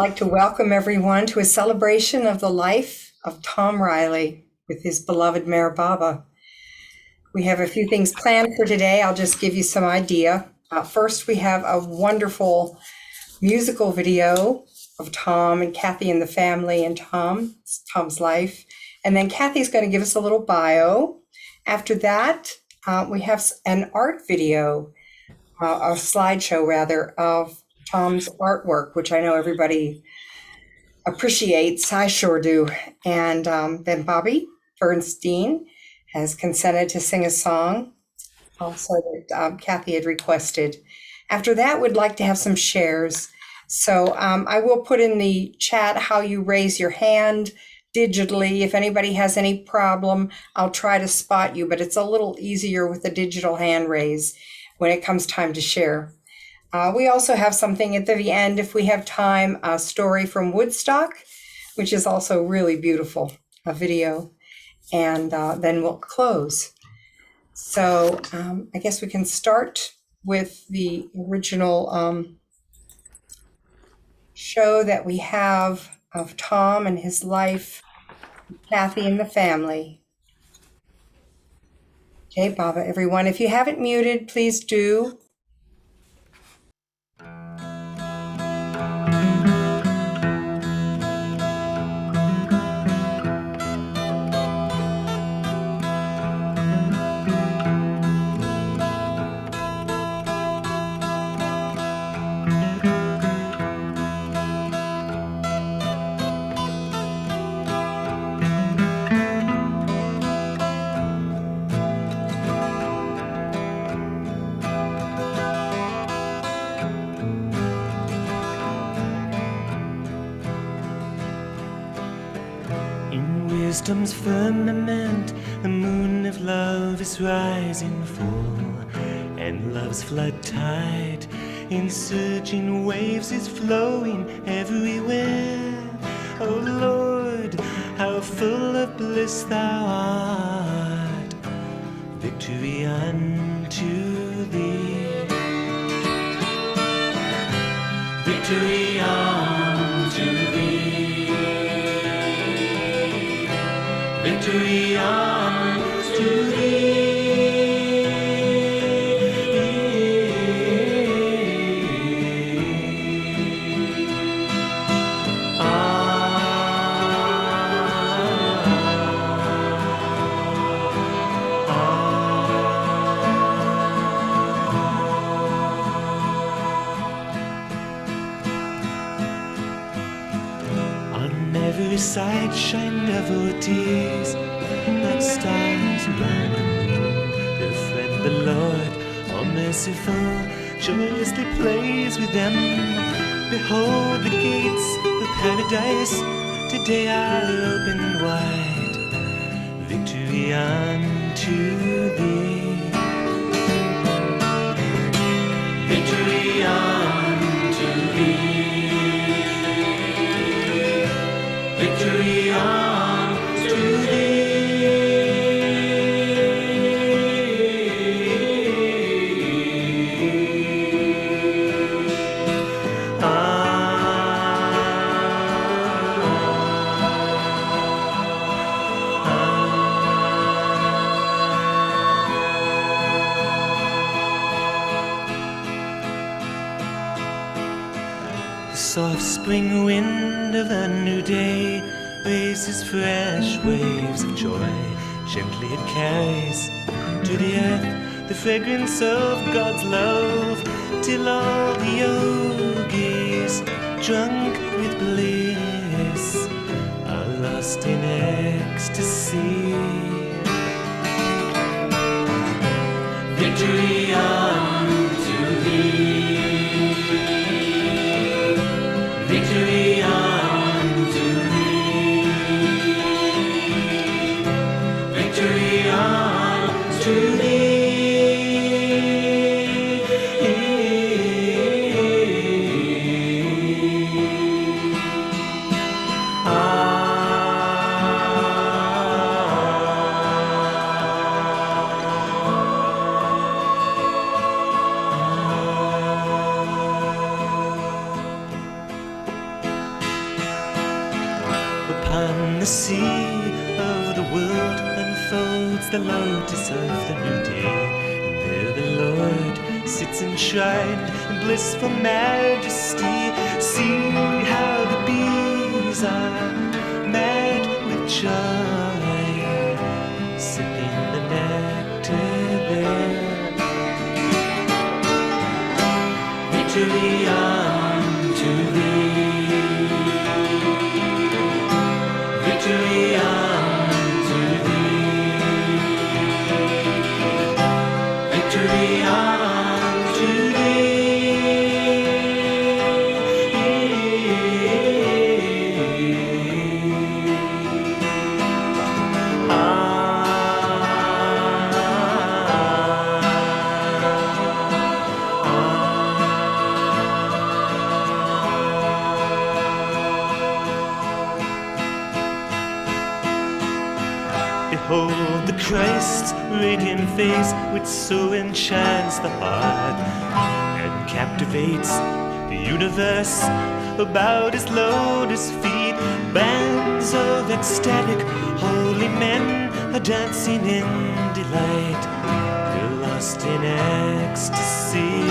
like to welcome everyone to a celebration of the life of Tom Riley with his beloved Mare Baba. We have a few things planned for today. I'll just give you some idea. First, we have a wonderful musical video of Tom and Cathy and the family and Tom's life. And then Cathy's going to give us a little bio. After that, we have an art video, a slideshow rather, of Tom's artwork, which I know everybody appreciates. I sure do. And then Bobby Bernstein has consented to sing a song, also that Cathy had requested. After that, we'd like to have some shares. So I will put in the chat how you raise your hand digitally. If anybody has any problem, I'll try to spot you, but it's a little easier with the digital hand raise when it comes time to share. We also have something at the end, if we have time, a story from Woodstock, which is also really beautiful, a video, and then we'll close. So I guess we can start with the original show that we have of Tom and his life, Cathy and the family. Okay, Baba, everyone, if you haven't muted, please do. Wisdom's firmament, the moon of love is rising full, and love's flood tide in surging waves is flowing everywhere. Oh Lord, how full of bliss thou art, victory unto thee, victory unto thee. Victory unto thee. On every side shine devotees, like stars around the moon. Their friend the Lord, all merciful, joyously plays with them. Behold, the gates of paradise today are open wide. Victory unto thee. Victory unto thee. Victory unto thee. The soft spring wind of a new day raises fresh waves of joy. Gently it carries to the earth the fragrance of God's love, till all the yogis, drunk with bliss, are lost in ecstasy. Victory unto thee. Victory unto thee. Victory unto thee. Upon the sea of the world unfolds the lotus of the new day. And there the Lord sits enshrined in blissful majesty. See how the bees are mad with joy, sipping the nectar there. Victory unto thee, victory unto thee, victory unto Behold the Christ's radiant face, which so enchants the heart and captivates the universe about his lotus feet. Bands of ecstatic holy men are dancing in delight. They're lost in ecstasy.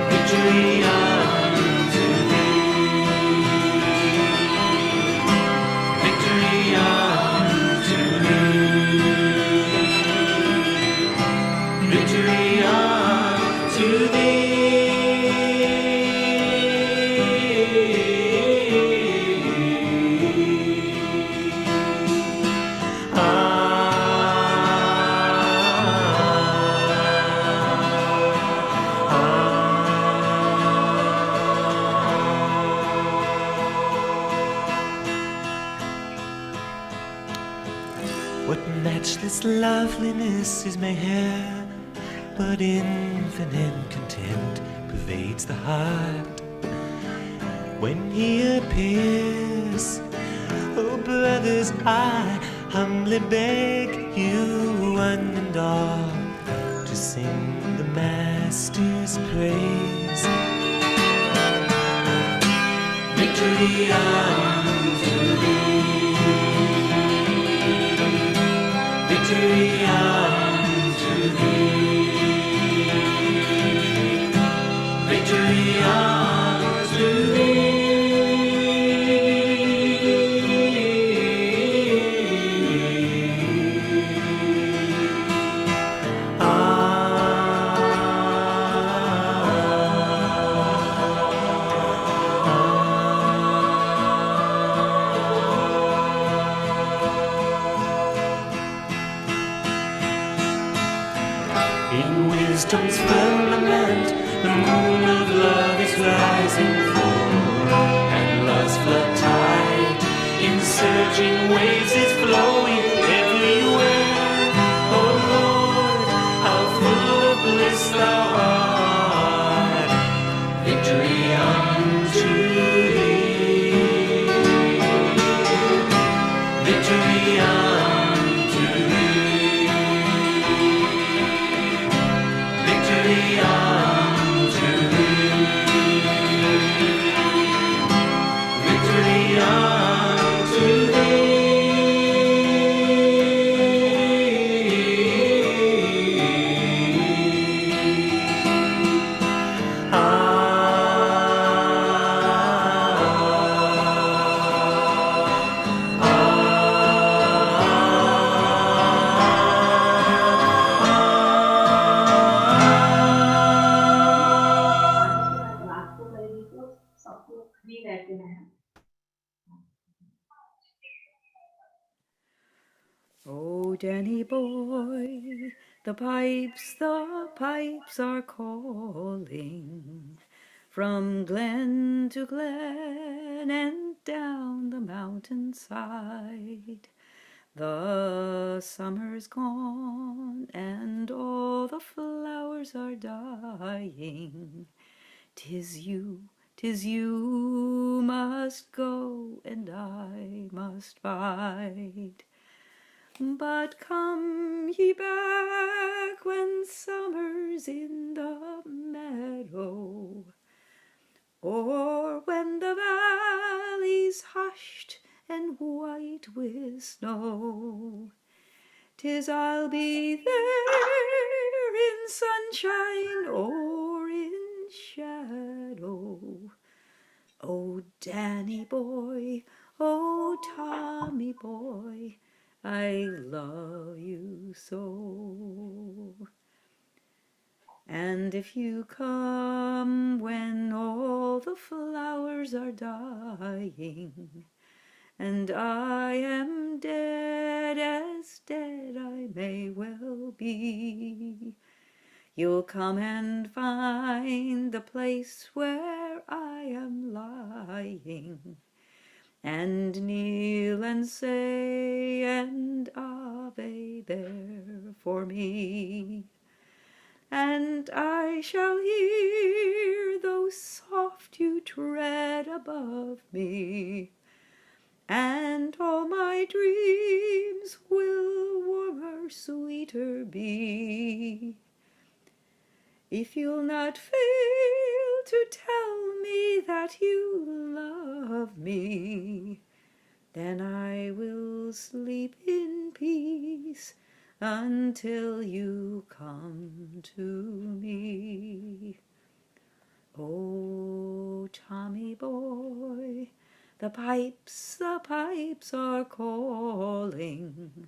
Victory unto thee, victory unto thee, victory unto thee. What matchless loveliness is my hair, but infinite content pervades the heart when he appears. Oh, brothers, I humbly beg you, one and all, to sing the Master's praise. Victory unto thee, victory unto thee, victory unto thee. In wisdom's firmament, the moon of love is rising full, and love's flood tide in surging waves is flowing everywhere. Oh Lord, how full of bliss thou art! Victory unto thee, victory unto thee, victory unto thee, victory unto thee. Oh, Danny boy, the pipes are calling from glen to glen and down the mountainside. The summer's gone and all the flowers are dying. 'Tis you must go and I must bide. But come ye back when summer's in the meadow, or when the hushed and white with snow. 'Tis I'll be there in sunshine or in shadow. Oh, Danny boy, oh, Tommy boy, I love you so. And if you come when all the flowers are dying, and I am dead as dead I may well be, you'll come and find the place where I am lying, and kneel and say an Ave there for me. And I shall hear, though soft you tread above me, and all my dreams will warmer, sweeter be. If you'll not fail to tell me that you love me, then I will sleep in peace until you come to me. Oh, Tommy boy, the pipes are calling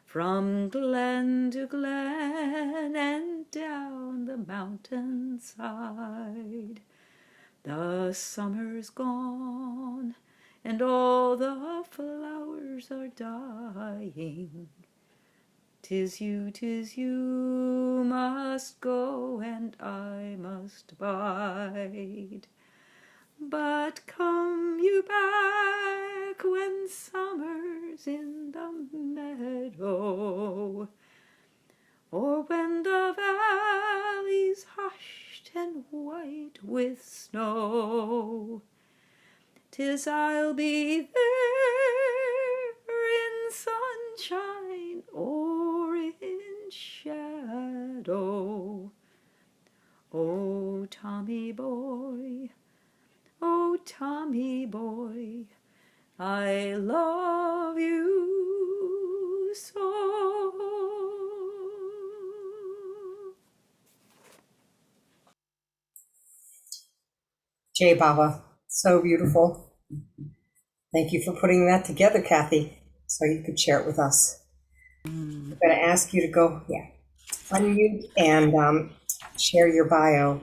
from glen to glen and down the mountainside. The summer's gone and all the flowers are dying. 'Tis you must go and I must bide. But come you back when summer's in the meadow, or when the valley's hushed and white with snow. 'Tis I'll be there in sunshine or in shadow. Oh, Tommy boy, oh, Tommy boy, I love you so. Jai Baba, so beautiful. Thank you for putting that together, Cathy, so you could share it with us. I'm going to ask you to go, unmute and share your bio.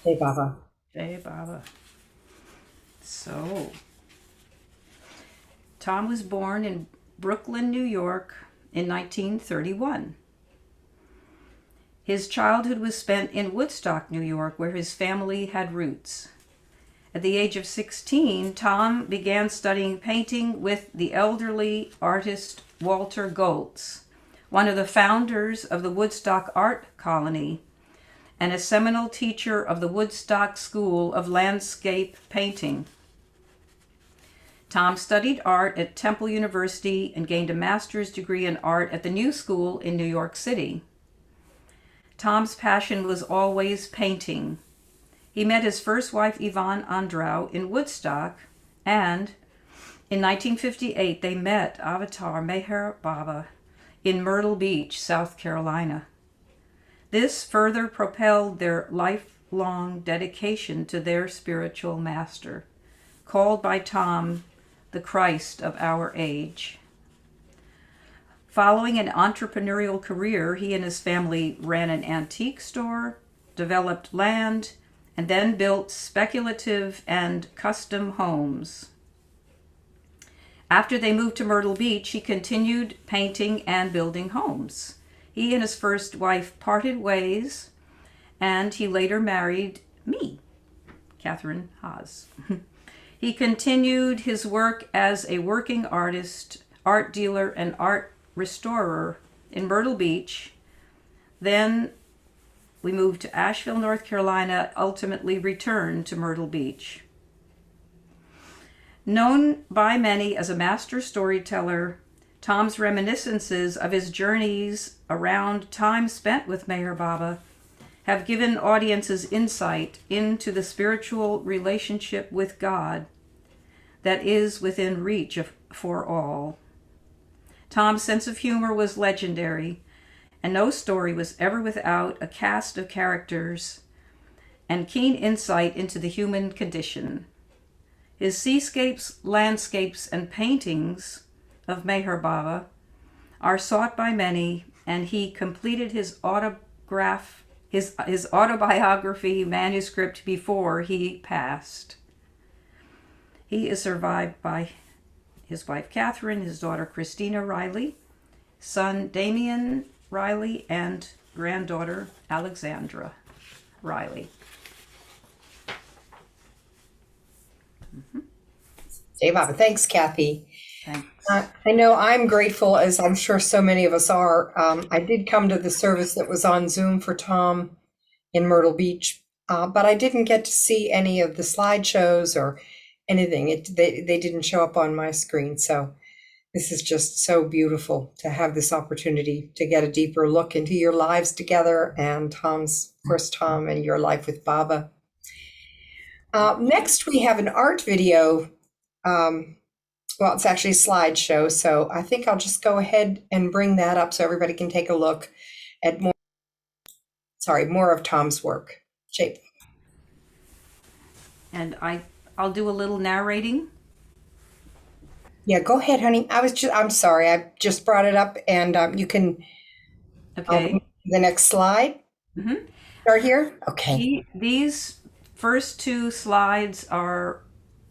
Jai Baba. Jai Baba. So, Tom was born in Brooklyn, New York in 1931. His childhood was spent in Woodstock, New York, where his family had roots. At the age of 16, Tom began studying painting with the elderly artist Walter Goltz, one of the founders of the Woodstock Art Colony and a seminal teacher of the Woodstock School of Landscape Painting. Tom studied art at Temple University and gained a master's degree in art at the New School in New York City. Tom's passion was always painting. He met his first wife, Yvonne Andrau, in Woodstock, and in 1958 they met Avatar Meher Baba in Myrtle Beach, South Carolina. This further propelled their lifelong dedication to their spiritual master, called by Tom the Christ of our age. Following an entrepreneurial career, he and his family ran an antique store, developed land, and then built speculative and custom homes. After they moved to Myrtle Beach, he continued painting and building homes. He and his first wife parted ways, and he later married me, Catherine Haas. He continued his work as a working artist, art dealer, and art restorer in Myrtle Beach. Then we moved to Asheville, North Carolina, ultimately returned to Myrtle Beach. Known by many as a master storyteller, Tom's reminiscences of his journeys around time spent with Meher Baba have given audiences insight into the spiritual relationship with God that is within reach for all. Tom's sense of humor was legendary, and no story was ever without a cast of characters and keen insight into the human condition. His seascapes, landscapes, and paintings of Meher Baba are sought by many, and he completed his autobiography manuscript before he passed. He is survived by his wife Catherine, his daughter Christina Riley, son Damien Riley, and granddaughter Alexandra Riley. Hey, Baba. Thanks, Kathy. Thanks. I know I'm grateful, as I'm sure so many of us are. I did come to the service that was on Zoom for Tom in Myrtle Beach, but I didn't get to see any of the slideshows or anything. They didn't show up on my screen. So this is just so beautiful to have this opportunity to get a deeper look into your lives together and Tom's, first Tom, and your life with Baba. Next, we have an art video. Well, it's actually a slideshow, so I think I'll just go ahead and bring that up so everybody can take a look at more of Tom's work. Shape. And I'll do a little narrating. Yeah, go ahead, honey. I'm sorry, I just brought it up, and you can. Okay. The next slide. Mm-hmm. Start here. Okay. These first two slides are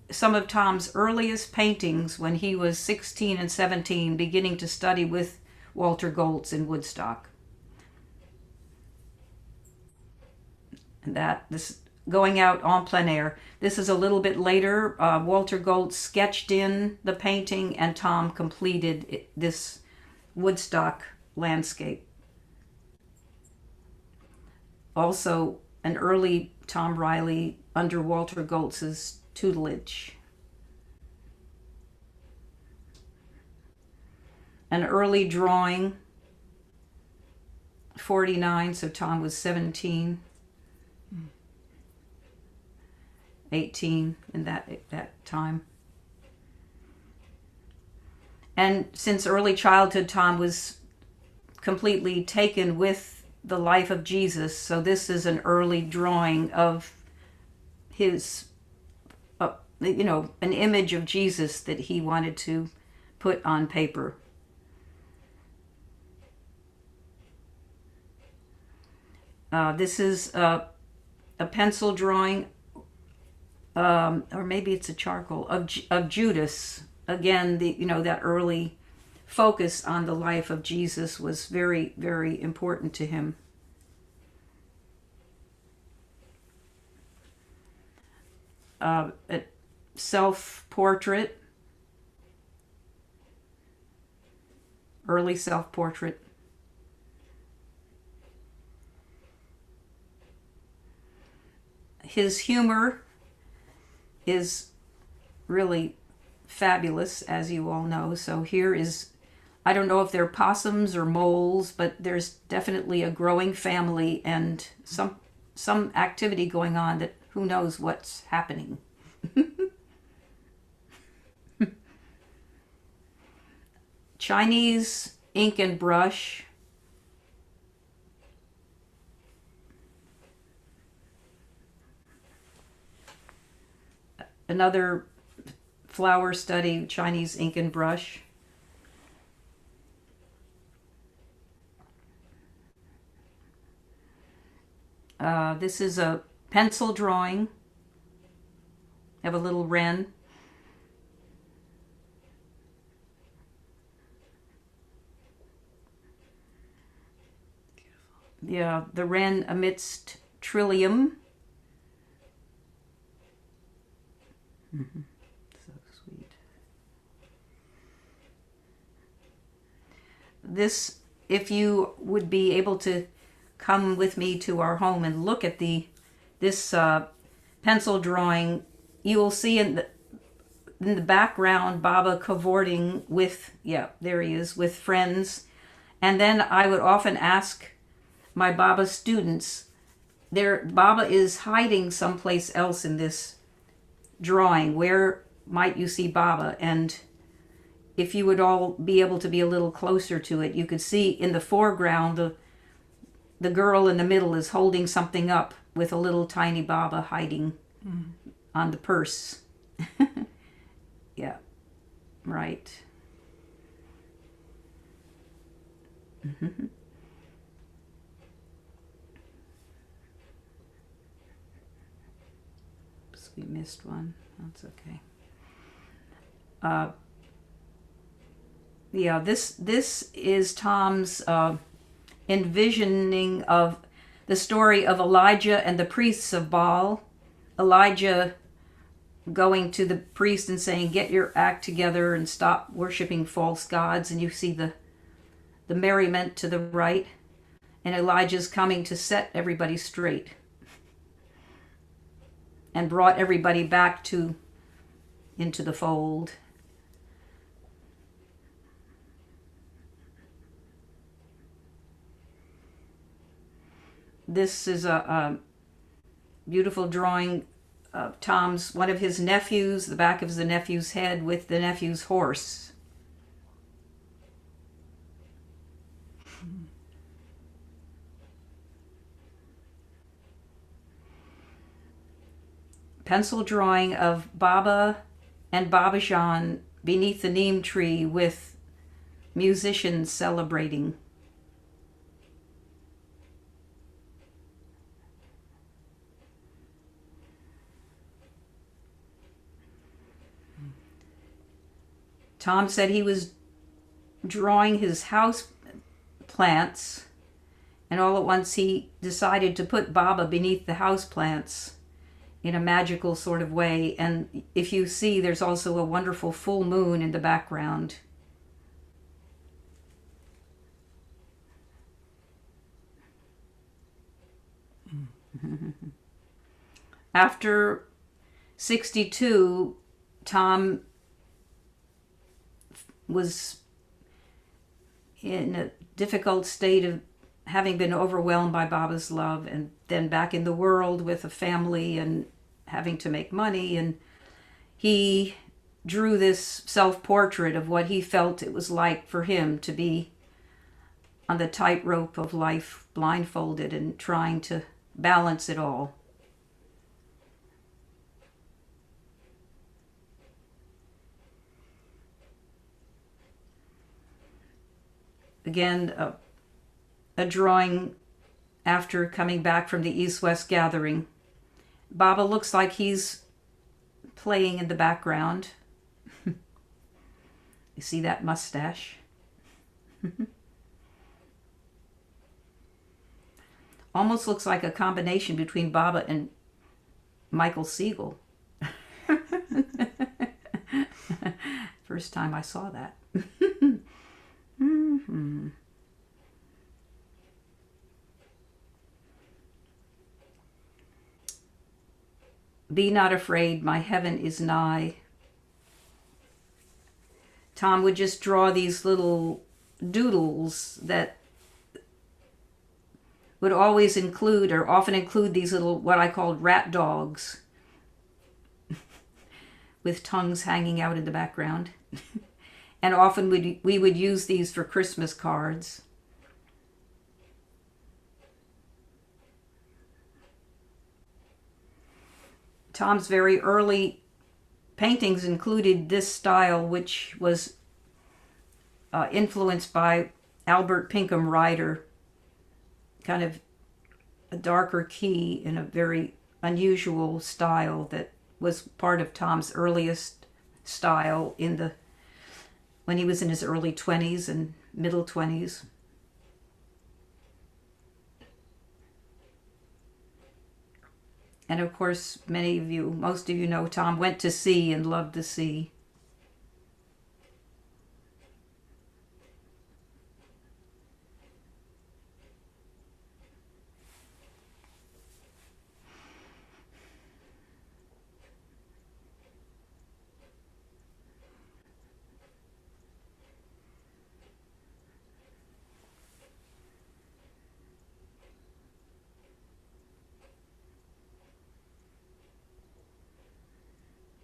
some of Tom's earliest paintings when he was 16 and 17, beginning to study with Walter Goltz in Woodstock. And this going out en plein air. This is a little bit later. Walter Goltz sketched in the painting, and Tom completed this Woodstock landscape. Also, an early Tom Riley under Walter Goltz's tutelage. An early drawing, 49, so Tom was 17, 18 in that time. And since early childhood, Tom was completely taken with the life of Jesus, so this is an early drawing of his an image of Jesus that he wanted to put on paper. This is a pencil drawing, or maybe it's a charcoal of Judas. Again, that early focus on the life of Jesus was very, very important to him. A self-portrait, early self-portrait. His humor is really fabulous, as you all know. So here is, I don't know if they're possums or moles, but there's definitely a growing family and some activity going on that who knows what's happening. Chinese ink and brush. Another flower study, Chinese ink and brush. This is a pencil drawing. I have a little wren. Yeah, the wren amidst trillium. Mm-hmm. So sweet. This, if you would be able to come with me to our home and look at this pencil drawing, you will see in the background Baba cavorting with, there he is, with friends. And then I would often ask my Baba students, Baba is hiding someplace else in this drawing. Where might you see Baba. And if you would all be able to be a little closer to it, you could see in the foreground the girl in the middle is holding something up with a little tiny Baba hiding on the purse. Yeah, right. Oops, we missed one. That's okay. Yeah, this is Tom's envisioning of the story of Elijah and the priests of Baal. Elijah going to the priest and saying, "Get your act together and stop worshiping false gods." And you see the merriment to the right, and Elijah's coming to set everybody straight and brought everybody back into the fold. This is a beautiful drawing of Tom's, one of his nephews, the back of the nephew's head with the nephew's horse. Pencil drawing of Baba and Babajan beneath the neem tree with musicians celebrating. Tom said he was drawing his house plants, and all at once he decided to put Baba beneath the house plants in a magical sort of way. And if you see, there's also a wonderful full moon in the background. After 62, Tom was in a difficult state of having been overwhelmed by Baba's love, and then back in the world with a family and having to make money. And he drew this self-portrait of what he felt it was like for him to be on the tightrope of life, blindfolded and trying to balance it all. Again, a drawing after coming back from the East-West gathering. Baba looks like he's playing in the background. You see that mustache? Almost looks like a combination between Baba and Michael Siegel. First time I saw that. Mm-hmm. Be not afraid, my heaven is nigh. Tom would just draw these little doodles that would always include, or often include, these little, what I called rat dogs with tongues hanging out in the background. And often we would use these for Christmas cards. Tom's very early paintings included this style, which was influenced by Albert Pinkham Ryder, kind of a darker key in a very unusual style that was part of Tom's earliest style when he was in his early 20s and middle 20s. And of course, most of you know, Tom went to sea and loved the sea.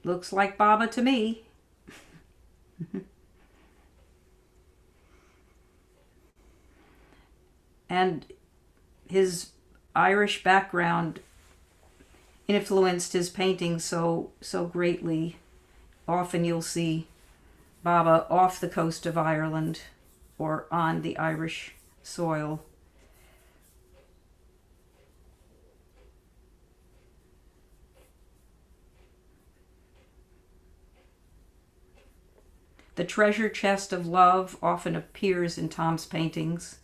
Looks like Baba to me. And his Irish background influenced his painting so greatly. Often you'll see Baba off the coast of Ireland or on the Irish soil. The treasure chest of love often appears in Tom's paintings.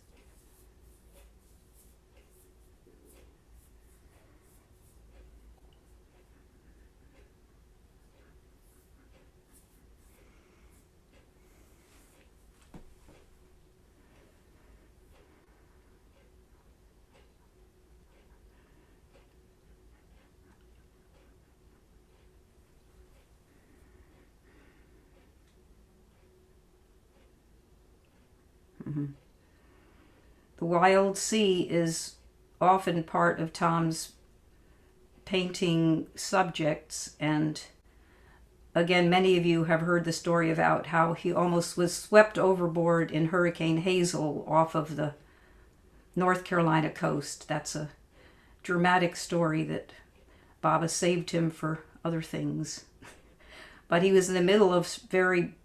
The wild sea is often part of Tom's painting subjects, and again, many of you have heard the story about how he almost was swept overboard in Hurricane Hazel off of the North Carolina coast. That's a dramatic story that Baba saved him for other things. But he was in the middle of very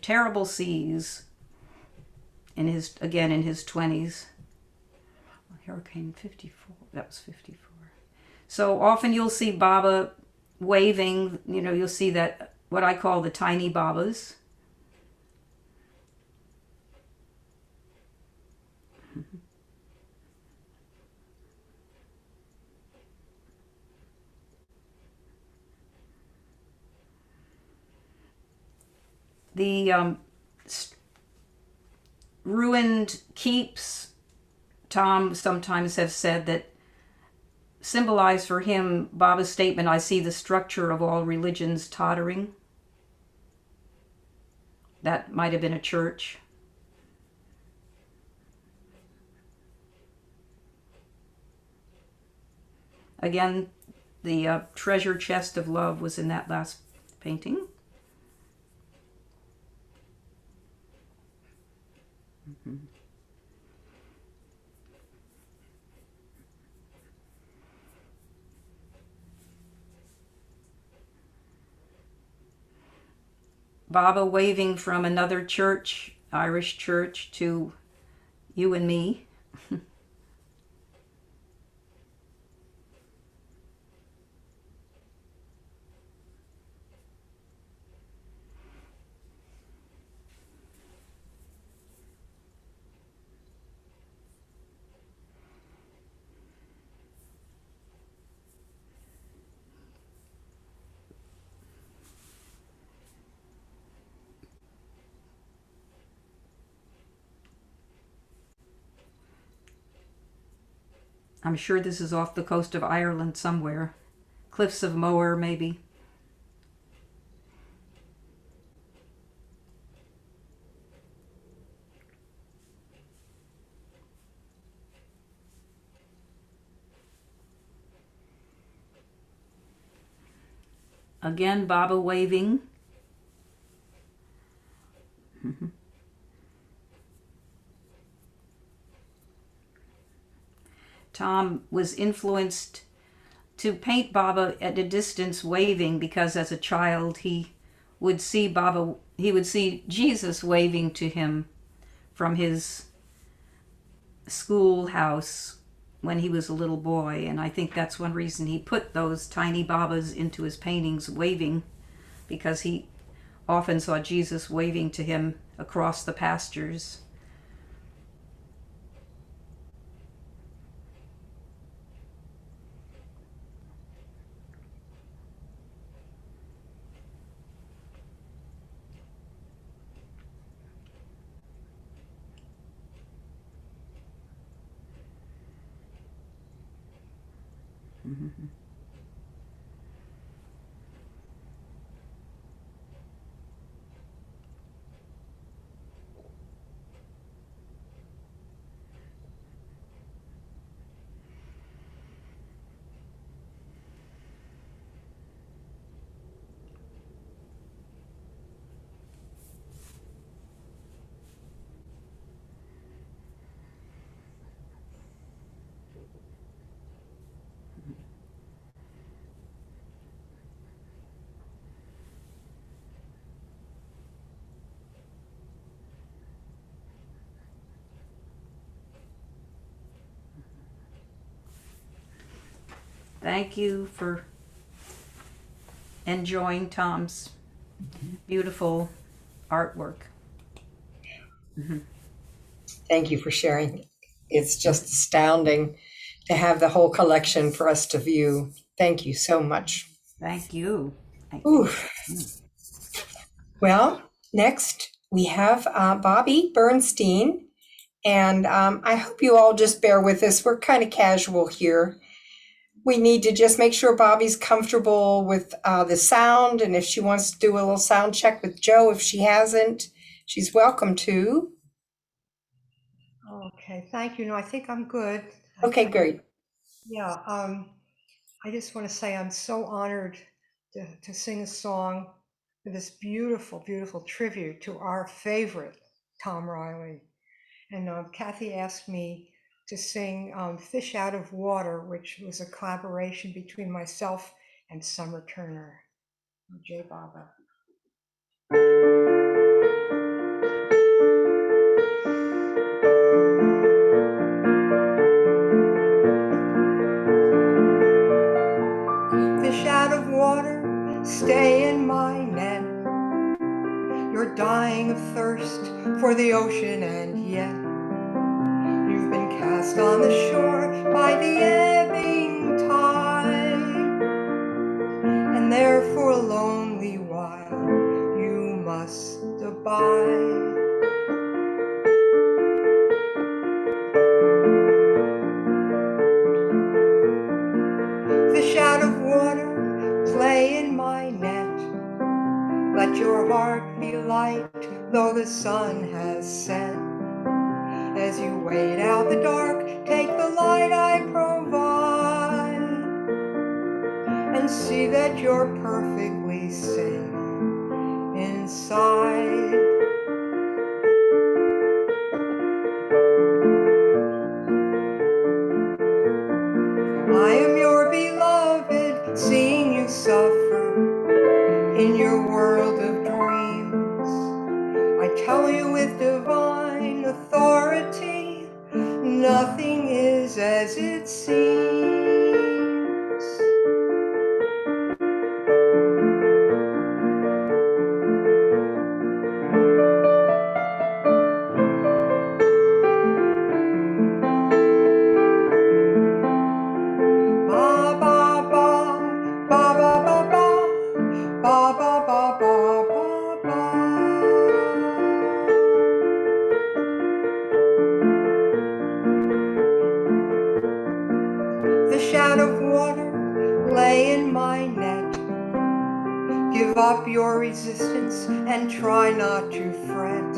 terrible seas in his 20s. Hurricane 54, that was 54. So often you'll see Baba waving, you'll see that, what I call the tiny Babas. The ruined keeps, Tom sometimes has said that symbolize for him Baba's statement, "I see the structure of all religions tottering." That might have been a church. Again, the treasure chest of love was in that last painting. Baba waving from another church, Irish church, to you and me. I'm sure this is off the coast of Ireland somewhere. Cliffs of Moher, maybe. Again, Baba waving. Tom was influenced to paint Baba at a distance waving because as a child he would see Jesus waving to him from his schoolhouse when he was a little boy, and I think that's one reason he put those tiny Babas into his paintings waving, because he often saw Jesus waving to him across the pastures. Thank you for enjoying Tom's beautiful artwork. Thank you for sharing. It's just astounding to have the whole collection for us to view. Thank you so much. Thank you. Ooh. Well, next we have Bobby Bernstein. And I hope you all just bear with us. We're kind of casual here. We need to just make sure Bobby's comfortable with the sound. And if she wants to do a little sound check with Joe, if she hasn't, she's welcome to. Okay, thank you. No, I think I'm good. Okay, great. Yeah, I just want to say I'm so honored to sing a song for this beautiful, beautiful tribute to our favorite, Tom Riley. And Cathy asked me to sing Fish Out of Water, which was a collaboration between myself and Summer Turner. J. Baba. Fish out of water, stay in my net. You're dying of thirst for the ocean, and yet you've been cast on the shore by the ebbing tide. And there for a lonely while you must abide. Fish out of water, play in my net. Let your heart be light, though the sun has set. As you wade out the dark, take the light I provide, and see that you're perfectly safe inside. I am your beloved, seeing you suffer in your world of dreams. I tell you with divine authority, nothing is as it seems. Ba ba ba, ba ba ba ba, ba ba ba ba ba ba. Fish out of water, lay in my net. Give up your resistance and try not to fret.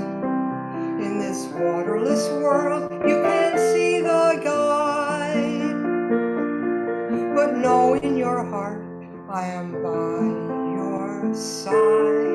In this waterless world, you can't see the guide, but know in your heart I am by your side.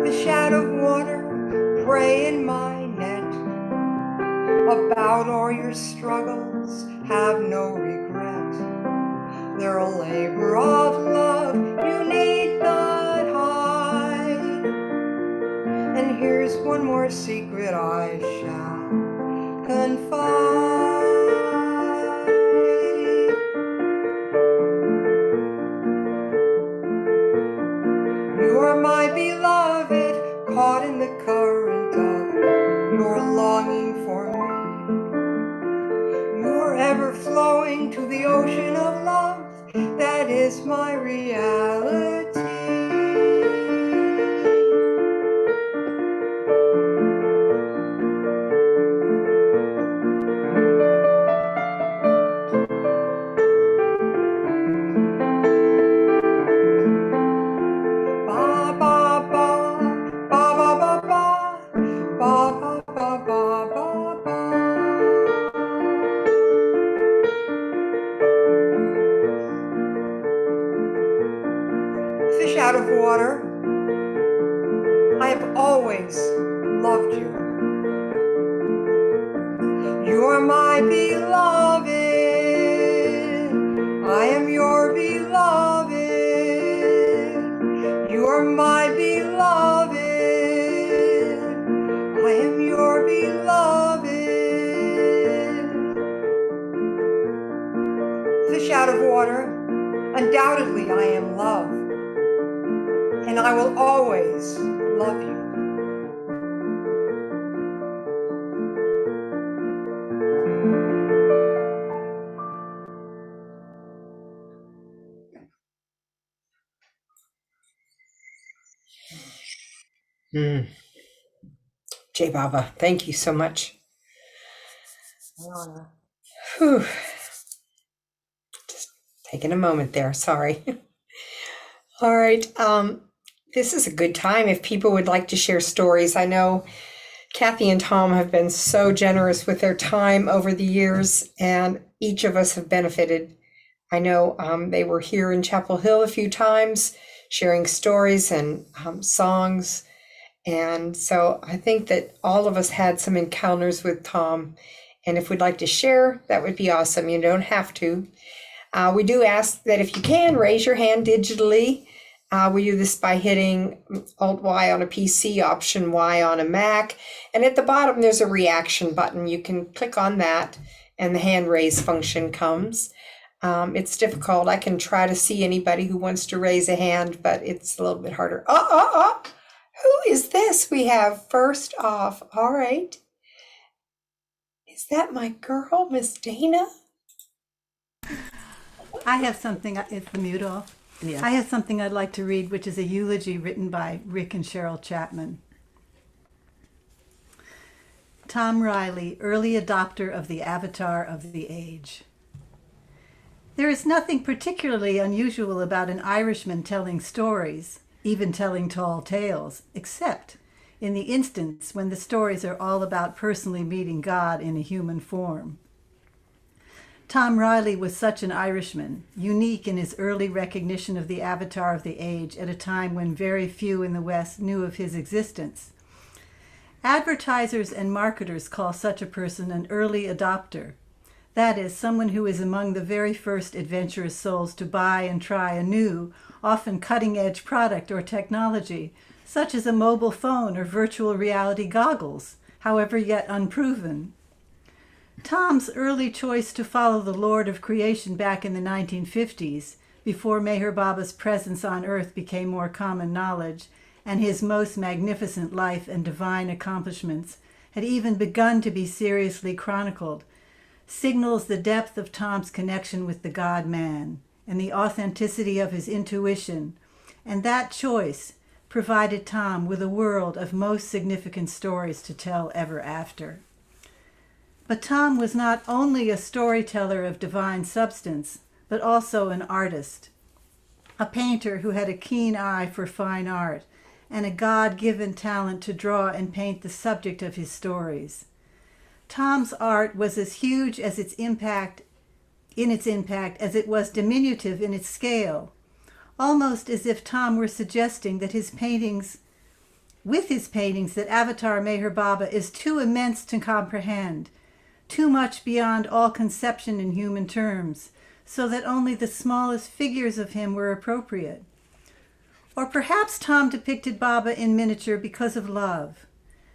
Fish out of water, pray in my net. About all your struggles, have no regret. They're a labor of love, you need not hide. And here's one more secret I shall confide. You are my beloved, caught in the current of your longing for me. You're ever flowing to the ocean of love, that is my reality. Ba ba ba, ba ba ba ba, ba ba ba ba ba ba. You are my beloved. I am your beloved. You are my beloved. I am your beloved. Fish out of water, undoubtedly I am love, and I will always love you. Mm. J. Baba, thank you so much. Whew. Just taking a moment there. Sorry. All right. This is a good time if people would like to share stories. I know Cathy and Tom have been so generous with their time over the years, and each of us have benefited. I know they were here in Chapel Hill a few times, sharing stories and songs. And so I think that all of us had some encounters with Tom. And if we'd like to share, that would be awesome. You don't have to. We do ask that if you can, raise your hand digitally. We do this by hitting Alt-Y on a PC, Option Y on a Mac. And at the bottom, there's a reaction button. You can click on that and the hand raise function comes. It's difficult. I can try to see anybody who wants to raise a hand, but it's a little bit harder. Who is this we have first off? All right. Is that my girl, Miss Dana? I have something, is the mute off? Yeah. I have something I'd like to read, which is a eulogy written by Rick and Cheryl Chapman. Tom Riley, early adopter of the avatar of the age. There is nothing particularly unusual about an Irishman telling stories, even telling tall tales, except in the instance when the stories are all about personally meeting God in a human form. Tom Riley was such an Irishman, unique in his early recognition of the avatar of the age at a time when very few in the West knew of his existence. Advertisers and marketers call such a person an early adopter. That is, someone who is among the very first adventurous souls to buy and try a new, often cutting-edge product or technology, such as a mobile phone or virtual reality goggles, however yet unproven. Tom's early choice to follow the Lord of Creation back in the 1950s, before Meher Baba's presence on earth became more common knowledge, and his most magnificent life and divine accomplishments had even begun to be seriously chronicled, signals the depth of Tom's connection with the God-man and the authenticity of his intuition, and that choice provided Tom with a world of most significant stories to tell ever after. But Tom was not only a storyteller of divine substance, but also an artist, a painter who had a keen eye for fine art and a God-given talent to draw and paint the subject of his stories. Tom's art was as huge as its impact as it was diminutive in its scale, almost as if Tom were suggesting that his paintings that Avatar Meher Baba is too immense to comprehend, too much beyond all conception in human terms, so that only the smallest figures of him were appropriate. Or perhaps Tom depicted Baba in miniature because of love,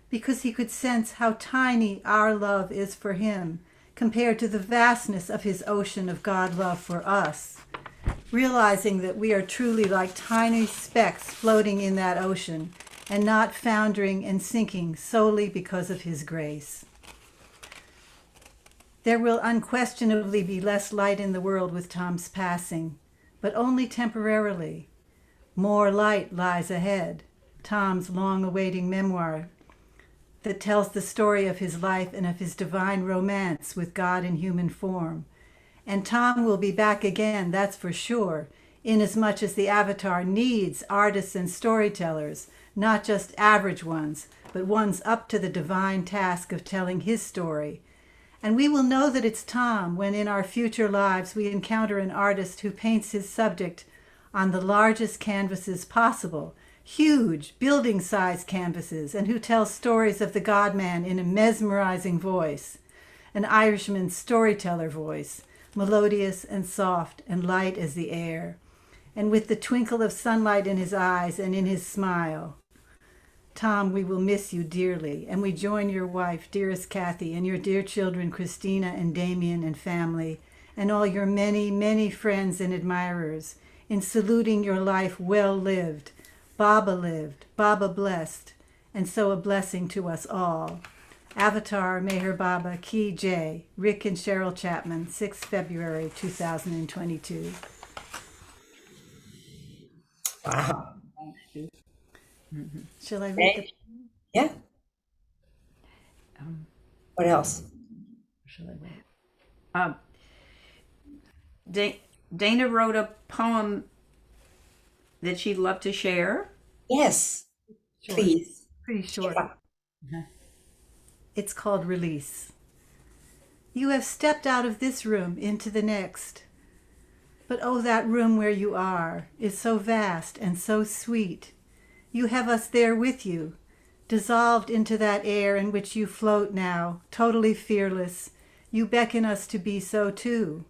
because he could sense how tiny our love is for him compared to the vastness of his ocean of God love for us, realizing that we are truly like tiny specks floating in that ocean and not foundering and sinking solely because of his grace. There will unquestionably be less light in the world with Tom's passing, but only temporarily. More light lies ahead, Tom's long-awaiting memoir that tells the story of his life and of his divine romance with God in human form. And Tom will be back again, that's for sure, inasmuch as the Avatar needs artists and storytellers, not just average ones, but ones up to the divine task of telling his story. And we will know that it's Tom when in our future lives we encounter an artist who paints his subject on the largest canvases possible, huge building-sized canvases, and who tells stories of the God-man in a mesmerizing voice. an Irishman's storyteller voice, melodious and soft and light as the air, and with the twinkle of sunlight in his eyes and in his smile. Tom, we will miss you dearly, and we join your wife, dearest Cathy, and your dear children, Christina and Damien and family, and all your many, many friends and admirers, in saluting your life well lived, Baba blessed, and so a blessing to us all. Avatar Meher Baba Ki Jai, Rick and Cheryl Chapman, 6th February 2022. Wow. Shall I read the... Yeah. What else? Shall I wait? Dana wrote a poem that she'd love to share. Yes, Short. please. Pretty short. Yeah. It's called Release. You have stepped out of this room into the next. But oh, that room where you are is so vast and so sweet. You have us there with you, dissolved into that air in which you float now, totally fearless. You beckon us to be so too.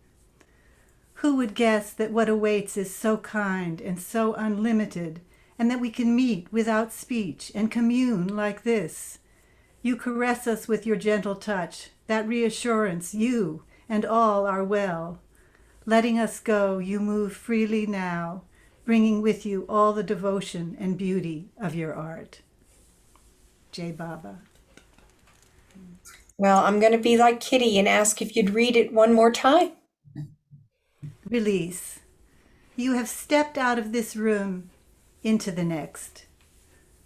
Who would guess that what awaits is so kind and so unlimited, and that we can meet without speech and commune like this? You caress us with your gentle touch, that reassurance you and all are well. Letting us go, you move freely now, bringing with you all the devotion and beauty of your art. Jai Baba. Well, I'm going to be like Kitty and ask if you'd read it one more time. Release. You have stepped out of this room into the next.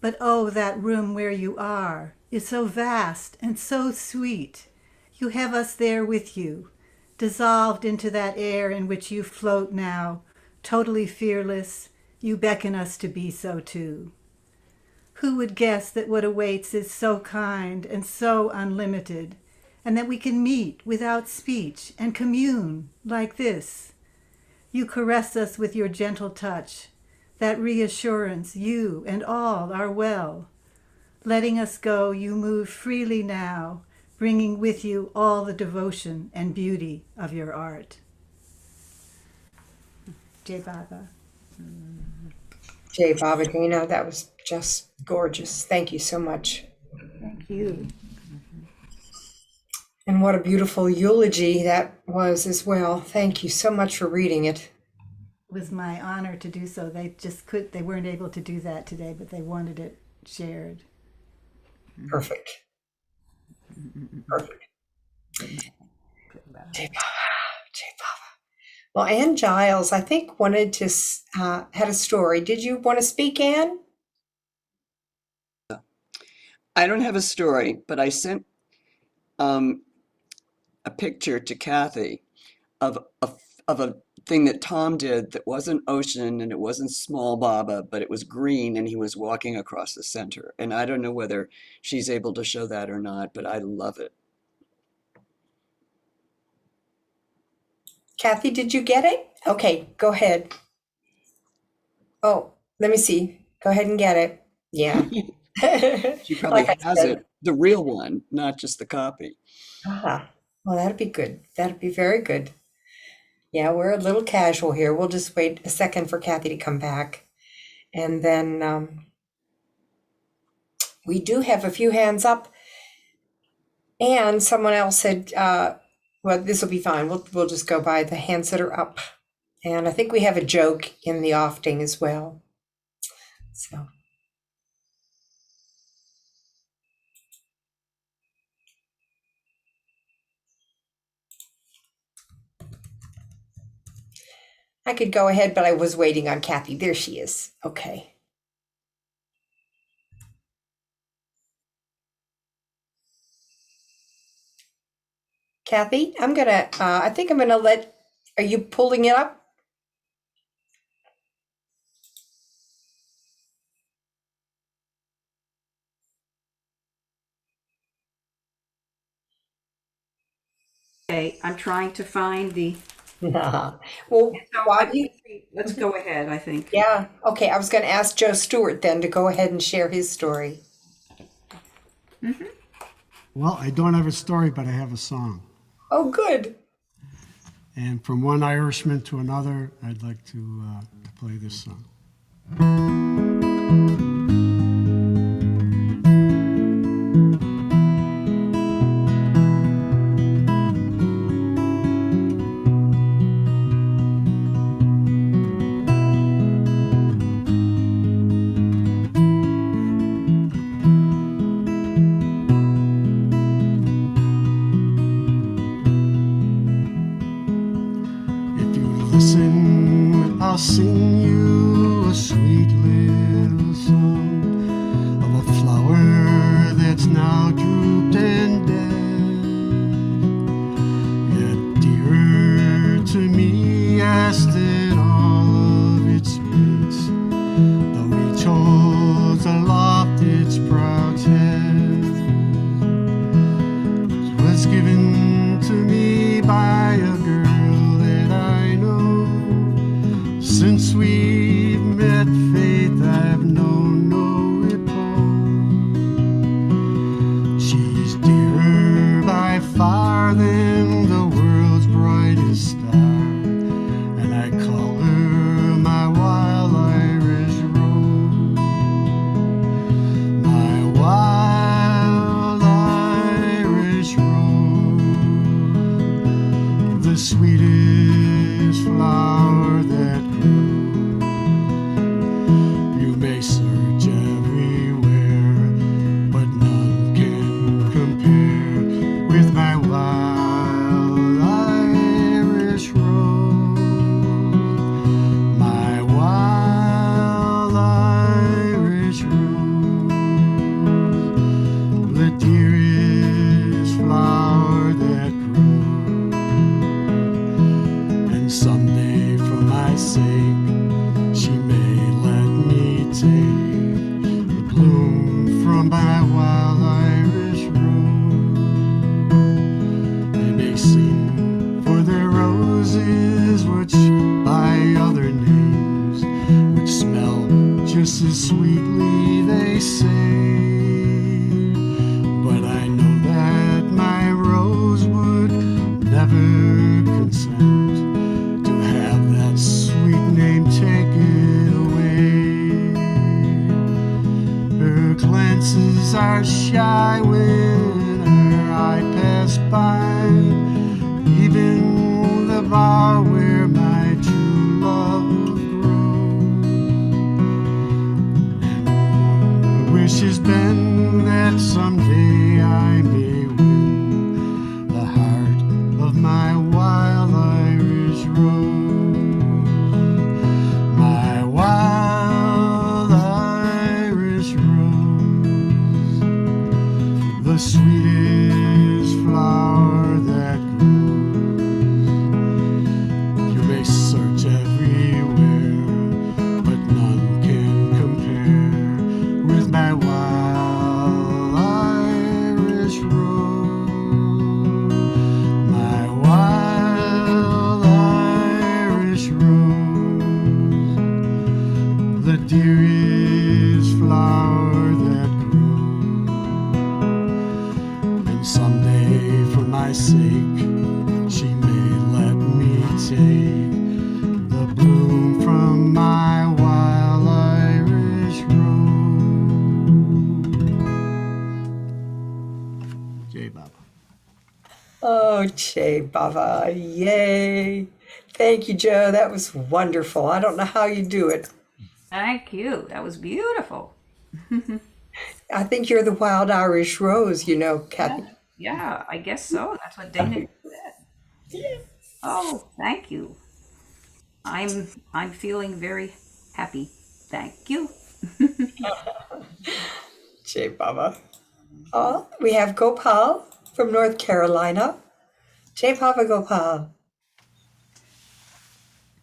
But oh, that room where you are is so vast and so sweet. You have us there with you, dissolved into that air in which you float now, totally fearless. You beckon us to be so too. Who would guess that what awaits is so kind and so unlimited, and that we can meet without speech and commune like this? You caress us with your gentle touch, that reassurance you and all are well. Letting us go, you move freely now, bringing with you all the devotion and beauty of your art. Jai Baba. Jai Baba Dana, that was just gorgeous. Thank you so much. Thank you. And what a beautiful eulogy that was as well. Thank you so much for reading it. It was my honor to do so. They weren't able to do that today, but they wanted it shared. Perfect. Perfect. Jai Baba. Jai Baba. Well, Ann Giles, I think, wanted to, had a story. Did you want to speak, Ann? I don't have a story, but I sent a picture to Cathy of a thing that Tom did that wasn't ocean and it wasn't small Baba, but it was green and he was walking across the center. And I don't know whether she's able to show that or not, but I love it. Cathy, did you get it? Okay, go ahead. Oh, let me see. Go ahead and get it. Yeah. She probably Like I has said. it, the real one, not just the copy. Ah, well, that'd be good. That'd be very good. Yeah, we're a little casual here. We'll just wait a second for Cathy to come back. And then we do have a few hands up. And someone else said, well, this will be fine. We'll just go by the hands that are up. And I think we have a joke in the offing as well. So. I could go ahead, but I was waiting on Cathy. There she is. Okay. Cathy, I think I'm gonna are you pulling it up? Okay, I'm trying to find the. Well, So why do you? let's go ahead, I think. Yeah. Okay. I was going to ask Joe Stewart then to go ahead and share his story. Well, I don't have a story, but I have a song. Oh, good. And from one Irishman to another, I'd like to play this song. If you listen, I'll sing you a sweet little song of a flower that's now drooped and dead, yet dearer to me as did all of its mates, though each holds aloft its proud head. It was given to me by a girl that I know. Since we've met, faith, I've known no repose. She's dearer by far than the world's brightest star, and I call her my wild Irish rose. My wild Irish rose, the sweetest flower that grows. You may search everywhere, but none can compare with my wild Irish rose. My wild Irish rose, the dearest flower that grows. And someday for my sake, she may let me take the bloom from my wild Irish rose. They may sing for their roses, which by other names which smell just as sweetly, they say. But I know that my rose would never consent to have that sweet name taken away. Her glances are shy when her eye pass by, even the bar where my true love grows. And one wish has been that someday I may win the heart of my wild Irish rose. My wild Irish rose, the sweetest flower that grows. You may search everywhere, but none can compare with my wild Irish rose. My wild Irish rose, the dearest flower that grows. And someday for my sake, she may let me take the bloom from my wild Irish rose. Jai Baba. Oh, Che Baba. Yay. Thank you, Joe. That was wonderful. I don't know how you do it. Thank you. That was beautiful. I think you're the wild Irish rose, Cathy. Yeah, I guess so. That's what Dana said. Oh, thank you. I'm feeling very happy. Thank you. Che Baba. Oh, we have Gopal from North Carolina. Che Baba Gopal.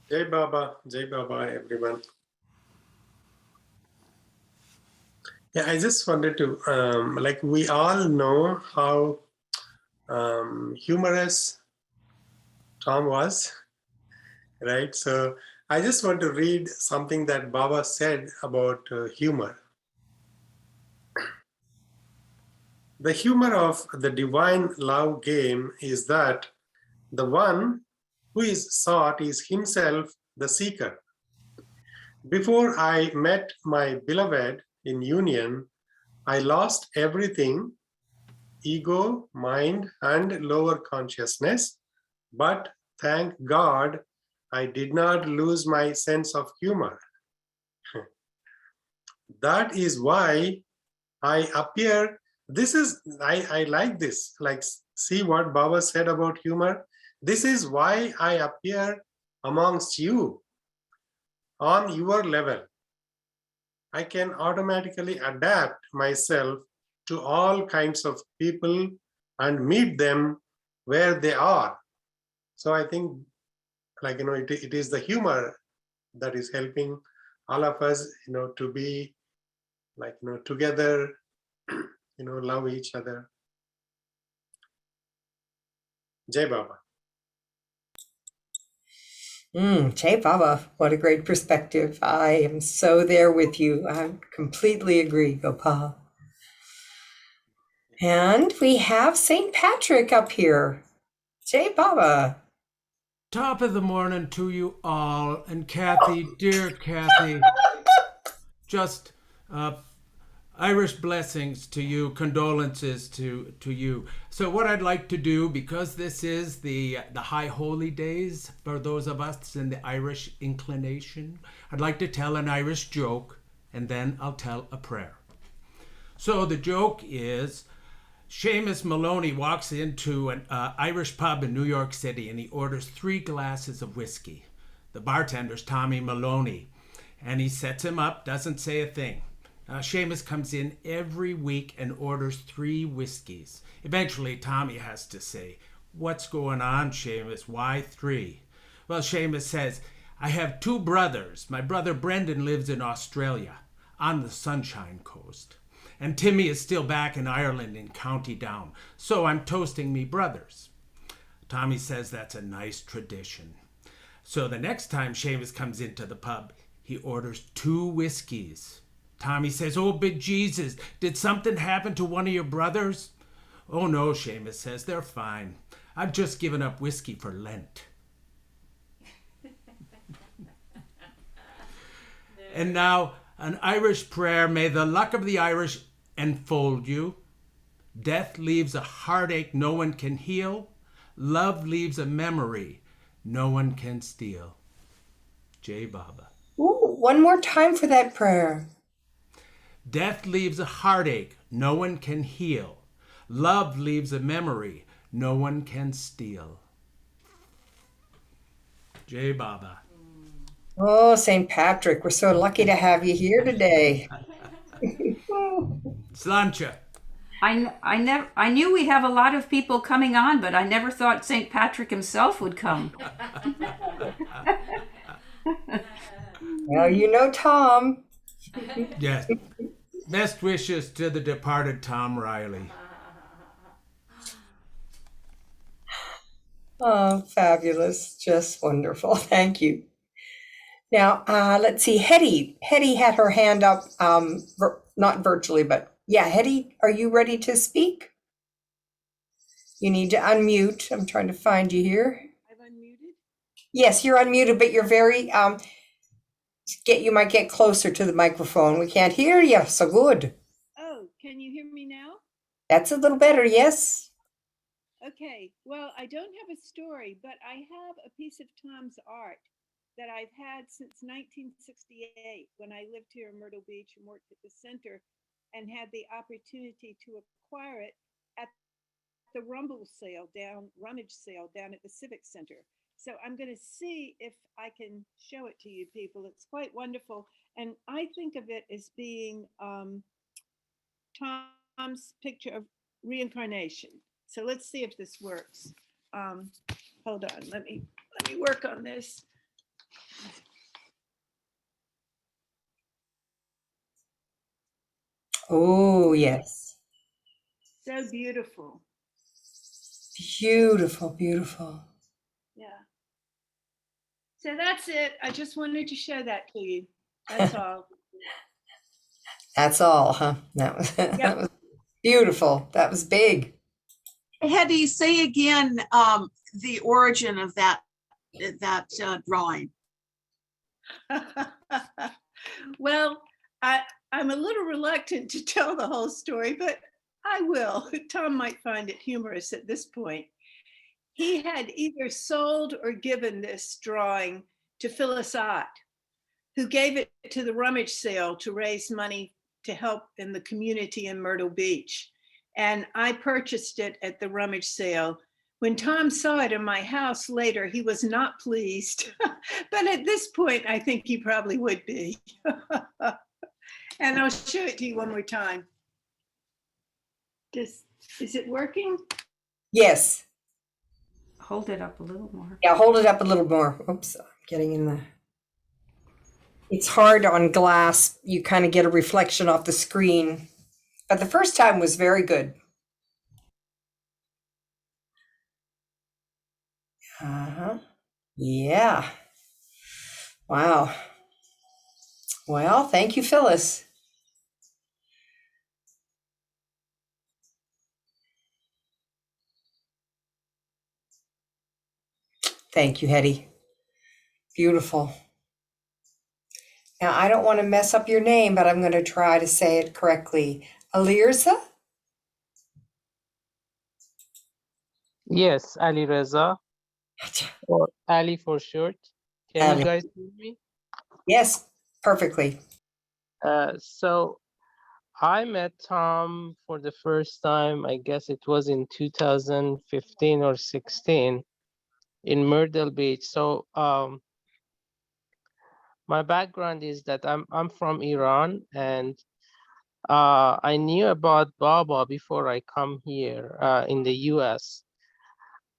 Jai Baba, everyone. Yeah, I just wanted to, we all know how humorous Tom was, right? So I just want to read something that Baba said about humor. The humor of the divine love game is that The one who is sought is himself the seeker. Before I met my beloved in union, I lost everything, ego, mind, and lower consciousness. But thank God, I did not lose my sense of humor. That is why I appear. I like this. Like, see what Baba said about humor. This is why I appear amongst you on your level. I can automatically adapt myself to all kinds of people and meet them where they are. So I think, like, it is the humor that is helping all of us, to be like, together, love each other. Jai Baba. Jai Baba, what a great perspective. I am so there with you. I completely agree, Gopal. And we have St. Patrick up here. Jai Baba. Top of the morning to you all. And Cathy, dear Cathy, just Irish blessings to you, condolences to you. So what I'd like to do, because this is the High Holy Days for those of us in the Irish inclination, I'd like to tell an Irish joke, and then I'll tell a prayer. So the joke is, Seamus Maloney walks into an Irish pub in New York City, and he orders 3 glasses of whiskey. The bartender's Tommy Maloney, and he sets him up, doesn't say a thing. Seamus comes in every week and orders 3 whiskeys. Eventually, Tommy has to say, "What's going on, Seamus? Why 3? Well, Seamus says, "I have 2 brothers. My brother Brendan lives in Australia, on the Sunshine Coast. And Timmy is still back in Ireland in County Down. So I'm toasting me brothers." Tommy says that's a nice tradition. So the next time Seamus comes into the pub, he orders 2 whiskeys. Tommy says, "Oh, big Jesus, did something happen to one of your brothers?" "Oh, no," Seamus says, "they're fine. I've just given up whiskey for Lent." And now, an Irish prayer. May the luck of the Irish enfold you. Death leaves a heartache no one can heal. Love leaves a memory no one can steal. Jai Baba. Ooh, one more time for that prayer. Death leaves a heartache no one can heal. Love leaves a memory no one can steal. Jai Baba. Oh, St. Patrick, we're so lucky to have you here today. Slancha. I knew we have a lot of people coming on, but I never thought St. Patrick himself would come. Well, you know Tom. Yes. Best wishes to the departed Tom Riley. Oh, fabulous. Just wonderful. Thank you. Now, let's see. Hetty had her hand up, not virtually, but yeah. Hetty, are you ready to speak? You need to unmute. I'm trying to find you here. I've unmuted. Yes, you're unmuted, but you're very, you might get closer to the microphone. We can't hear you so good. Oh, can you hear me now? That's a little better, yes. Okay, well, I don't have a story, but I have a piece of Tom's art that I've had since 1968 when I lived here in Myrtle Beach and worked at the center and had the opportunity to acquire it at the rummage sale down at the Civic Center. So I'm going to see if I can show it to you people. It's quite wonderful. And I think of it as being Tom's picture of reincarnation. So let's see if this works. Hold on, let me work on this. Oh, yes. So beautiful. Beautiful, beautiful. Yeah. So that's it. I just wanted to show that to you. That's all. That's all, huh? That was, that was beautiful. That was big. Hetty, say again the origin of that drawing. Well, I'm a little reluctant to tell the whole story, but I will. Tom might find it humorous at this point. He had either sold or given this drawing to Phyllis Ott, who gave it to the rummage sale to raise money to help in the community in Myrtle Beach. And I purchased it at the rummage sale. When Tom saw it in my house later, he was not pleased. But at this point, I think he probably would be. And I'll show it to you one more time. Is it working? Yes. Hold it up a little more. Yeah, hold it up a little more. Oops, I'm getting in the... It's hard on glass. You kind of get a reflection off the screen. But the first time was very good. Uh-huh. Yeah. Wow. Well, thank you, Phyllis. Thank you, Hetty. Beautiful. Now, I don't want to mess up your name, but I'm going to try to say it correctly. Alirza? Yes, Ali Reza, or Ali for short. Can Ali. you guys hear me? Yes, perfectly. So I met Tom for the first time, I guess it was in 2015 or 16 in Myrtle Beach. So my background is that I'm from Iran, and I knew about Baba before I come here in the US,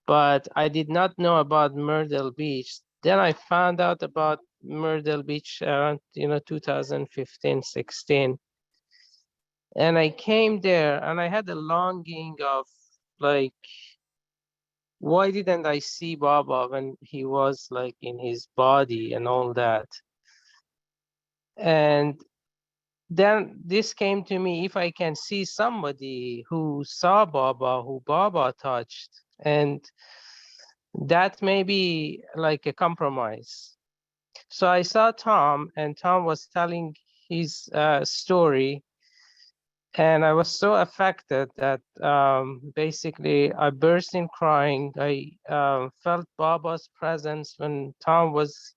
but I did not know about Myrtle Beach. Then I found out about Myrtle Beach around 2015, 16. And I came there and I had a longing of like, why didn't I see Baba when he was like in his body and all that? And then this came to me, if I can see somebody who saw Baba, who Baba touched, and that may be like a compromise. So I saw Tom, and Tom was telling his story, and I was so affected that basically I burst in crying. I felt Baba's presence when Tom was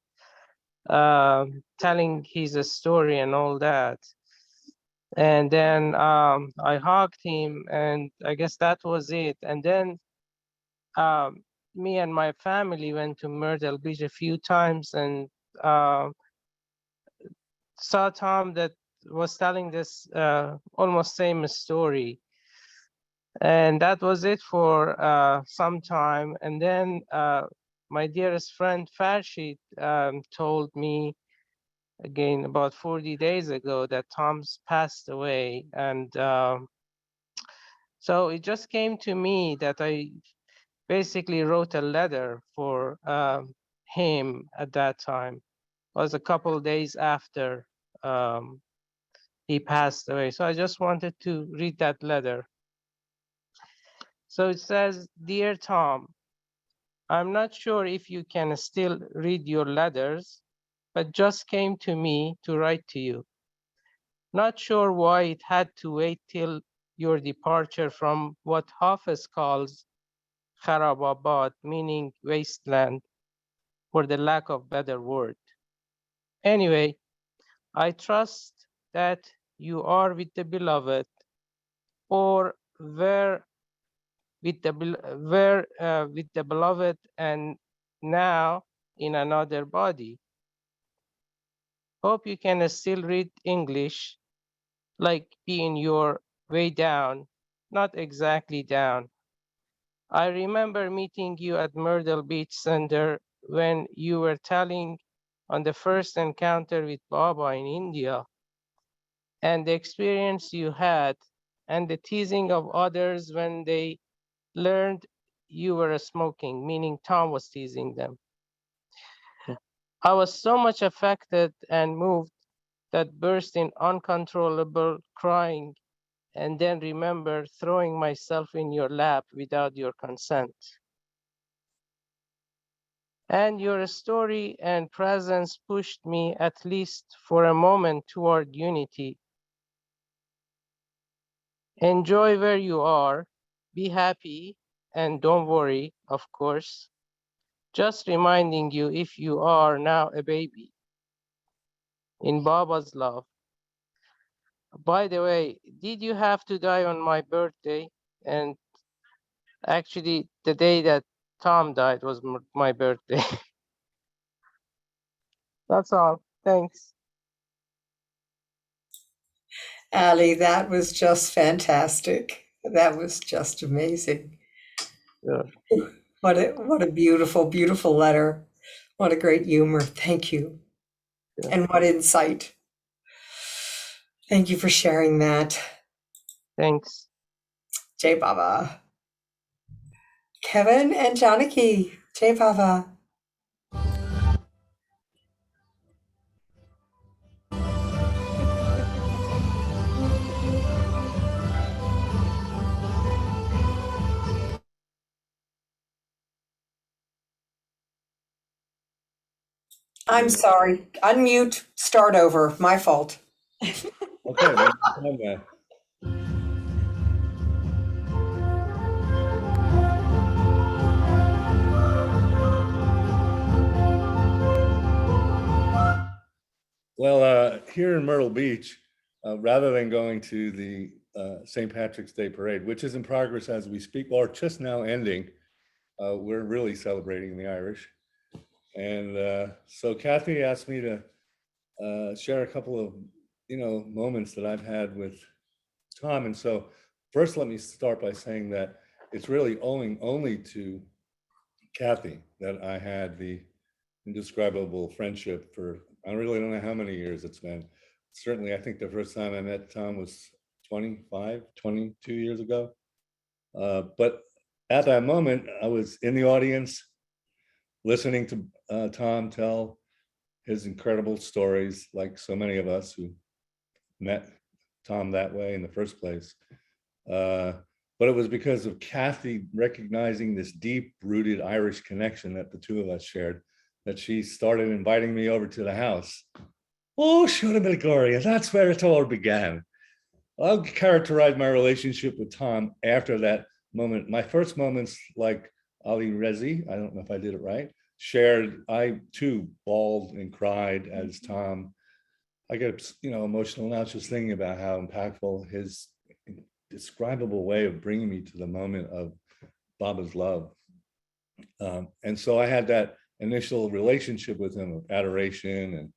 telling his story and all that. And then I hugged him, and I guess that was it. And then me and my family went to Myrtle Beach a few times and saw Tom that was telling this almost same story. And that was it for some time. And then my dearest friend Farshid told me again about 40 days ago that Tom's passed away. And so it just came to me that I basically wrote a letter for him at that time. It was a couple of days after he passed away. So I just wanted to read that letter. So it says, "Dear Tom, I'm not sure if you can still read your letters, but just came to me to write to you. Not sure why it had to wait till your departure from what Hafiz calls Kharababad, meaning wasteland, for the lack of better word. Anyway, I trust that you are with the beloved, or were with the beloved, and now in another body. Hope you can still read English, like be in your way down, not exactly down. I remember meeting you at Myrtle Beach Center when you were telling on the first encounter with Baba in India, and the experience you had, and the teasing of others when they learned you were smoking, meaning Tom was teasing them. I was so much affected and moved that burst in uncontrollable crying and then remember throwing myself in your lap without your consent. And your story and presence pushed me, at least for a moment, toward unity. Enjoy where you are, be happy, and don't worry, of course. Just reminding you, if you are now a baby, in Baba's love. By the way, did you have to die on my birthday? And actually, the day that Tom died was my birthday. That's all. Thanks. Ali, that was just fantastic. That was just amazing. Sure. What a beautiful, beautiful letter. What a great humor. Thank you. Yeah. And what insight. Thank you for sharing that. Thanks. Jai Baba. Kevin and Janaki. Jai Baba. I'm sorry. Unmute, start over. My fault. Okay, maybe time then. Well, here in Myrtle Beach, rather than going to the St. Patrick's Day Parade, which is in progress as we speak, or just now ending, we're really celebrating the Irish. And so Cathy asked me to share a couple of, moments that I've had with Tom. And so first, let me start by saying that it's really owing only to Cathy that I had the indescribable friendship for, I really don't know how many years it's been. Certainly, I think the first time I met Tom was 22 years ago. But at that moment, I was in the audience listening to Tom tell his incredible stories, like so many of us who met Tom that way in the first place. But it was because of Cathy recognizing this deep-rooted Irish connection that the two of us shared that she started inviting me over to the house. Oh, Shudamilgoria, that's where it all began. I'll characterize my relationship with Tom after that moment. My first moments, like Ali Rezi, I don't know if I did it right, shared, I too bawled and cried as Tom. I get, emotional now just thinking about how impactful his indescribable way of bringing me to the moment of Baba's love. And so I had that initial relationship with him of adoration.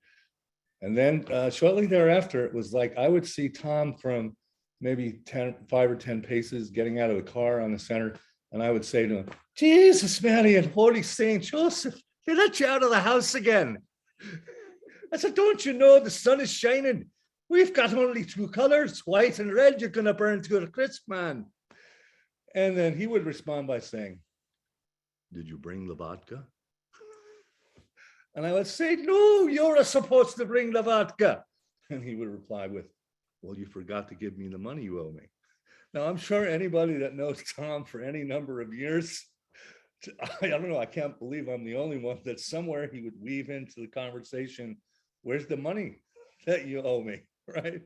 And then shortly thereafter, it was like I would see Tom from maybe 5 or 10 paces getting out of the car on the center. And I would say to him, Jesus, Mary, and Holy Saint Joseph, they let you out of the house again. I said, don't you know the sun is shining? We've got only two colors, white and red. You're going to burn to a crisp, man. And then he would respond by saying, did you bring the vodka? And I would say, no, you're supposed to bring the vodka. And he would reply with, well, you forgot to give me the money you owe me. Now, I'm sure anybody that knows Tom for any number of years, I don't know, I can't believe I'm the only one that somewhere he would weave into the conversation, where's the money that you owe me, right?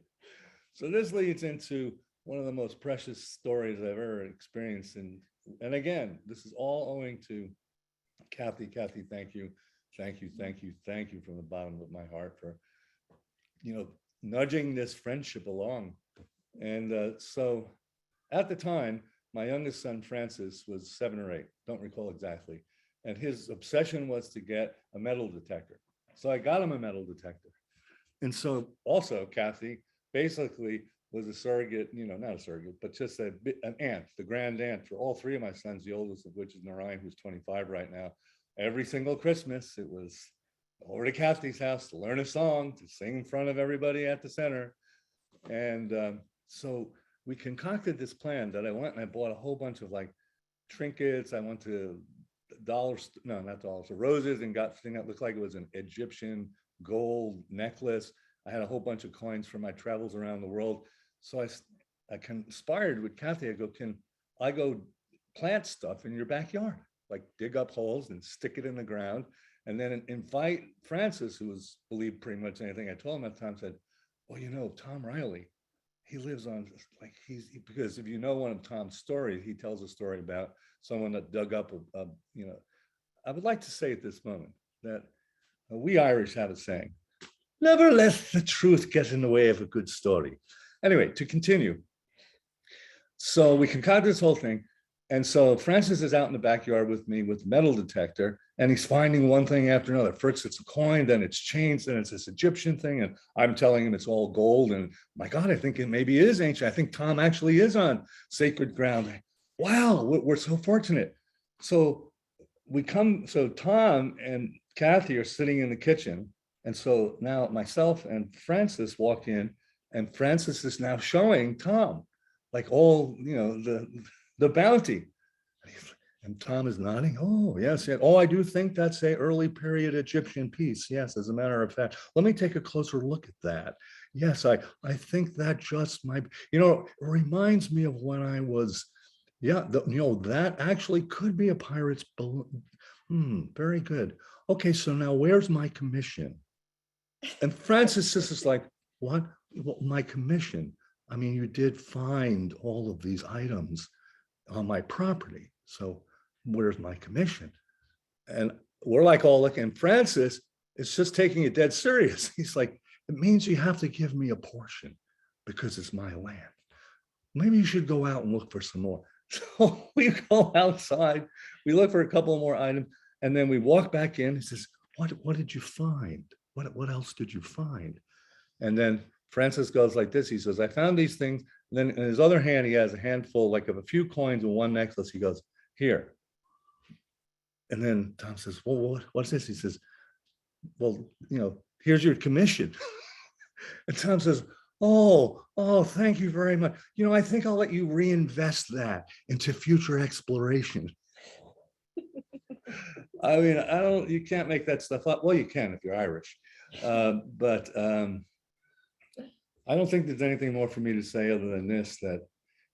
So this leads into one of the most precious stories I've ever experienced. And again, this is all owing to Cathy. Cathy, thank you. Thank you, thank you, thank you from the bottom of my heart for, nudging this friendship along. And so at the time, my youngest son, Francis, was 7 or 8, don't recall exactly. And his obsession was to get a metal detector. So I got him a metal detector. And so also Cathy basically was a surrogate, not a surrogate, but just an aunt, the grand aunt for all 3 of my sons, the oldest of which is Narayan, who's 25 right now. Every single Christmas, it was over to Cathy's house to learn a song, to sing in front of everybody at the center. And so we concocted this plan that I went and I bought a whole bunch of like trinkets. I went to roses, and got something that looked like it was an Egyptian gold necklace. I had a whole bunch of coins from my travels around the world. So I I conspired with Cathy. I go, can I go plant stuff in your backyard? Like dig up holes and stick it in the ground, and then invite Francis, who was believed pretty much anything I told him at the time, said, well, you know, Tom Riley, he lives on, like, because if you know one of Tom's stories, he tells a story about someone that dug up you know, I would like to say at this moment that we Irish have a saying, never let the truth get in the way of a good story. Anyway, to continue. So we concocted this whole thing. And so Francis is out in the backyard with me with the metal detector, and he's finding one thing after another. First it's a coin, then it's chains, then it's this Egyptian thing. And I'm telling him it's all gold. And my God, I think it maybe is ancient. I think Tom actually is on sacred ground. Wow, we're so fortunate. So Tom and Cathy are sitting in the kitchen. And so now myself and Francis walk in, and Francis is now showing Tom, like all, you know, the bounty. And Tom is nodding. Oh, yes. Yeah. Oh, I do think that's a early period Egyptian piece. Yes, as a matter of fact. Let me take a closer look at that. Yes, I think that just might, you know, it reminds me of when I was, yeah, you know, that actually could be a pirate's balloon. Very good. Okay, so now where's my commission? And Francis is like, what? Well, my commission? I mean, you did find all of these items on my property. So where's my commission? And we're like all looking, and Francis is just taking it dead serious. He's like, it means you have to give me a portion because it's my land. Maybe you should go out and look for some more. So we go outside, we look for a couple more items, and then we walk back in. He says, what did you find? What else did you find? And then Francis goes like this. He says, I found these things. And then in his other hand, he has a handful like of a few coins and one necklace. He goes, here. And then Tom says, well, what's this? He says, well, you know, here's your commission. And Tom says, oh, thank you very much. You know, I think I'll let you reinvest that into future exploration. I mean, you can't make that stuff up. Well, you can if you're Irish. But I don't think there's anything more for me to say other than this, that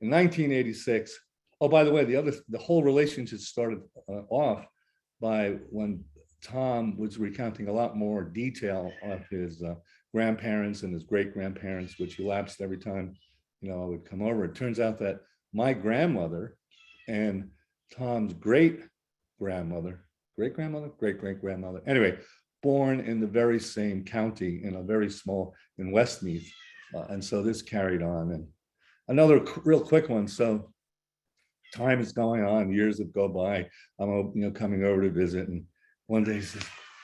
in 1986, oh, by the way, the whole relationship started off by when Tom was recounting a lot more detail of his grandparents and his great-grandparents, which elapsed every time, you know, I would come over. It turns out that my grandmother and Tom's great-grandmother, great-great-grandmother, anyway, born in the very same county in a very small, in Westmeath. And so this carried on. And another real quick one. So time is going on, years have go by. I'm, you know, coming over to visit, and one day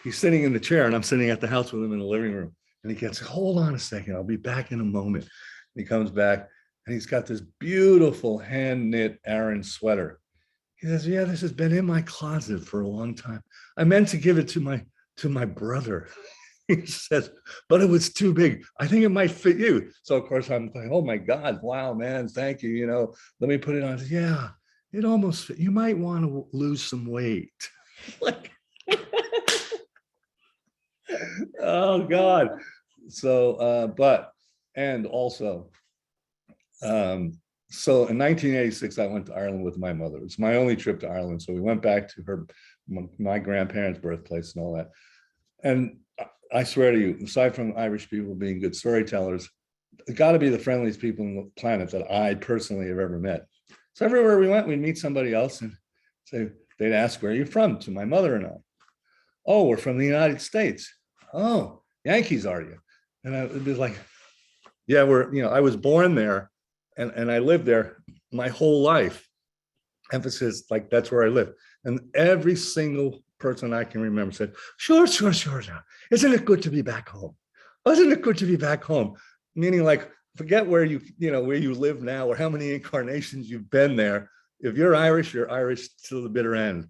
he's sitting in the chair, and I'm sitting at the house with him in the living room. And he gets, hold on a second, I'll be back in a moment. And he comes back, and he's got this beautiful hand knit Aran sweater. He says, yeah, this has been in my closet for a long time. I meant to give it to my brother. He says, but it was too big. I think it might fit you. So of course I'm like, oh my God, wow, man, thank you. You know, let me put it on. Says, yeah, it almost fit. You might want to lose some weight. Like, oh God. So, and also, so in 1986, I went to Ireland with my mother. It's my only trip to Ireland. So we went back to my grandparents' birthplace and all that. And I swear to you, aside from Irish people being good storytellers, it's got to be the friendliest people on the planet that I personally have ever met. So everywhere we went, we'd meet somebody else and say, they'd ask, where are you from? To my mother and I. Oh, we're from the United States. Oh, Yankees, are you? And I would be like, yeah, I was born there and I lived there my whole life. Emphasis, like that's where I live. And every single person I can remember said, sure. Isn't it good to be back home? Isn't it good to be back home? Meaning like, forget where you live now or how many incarnations you've been there. If you're Irish till the bitter end.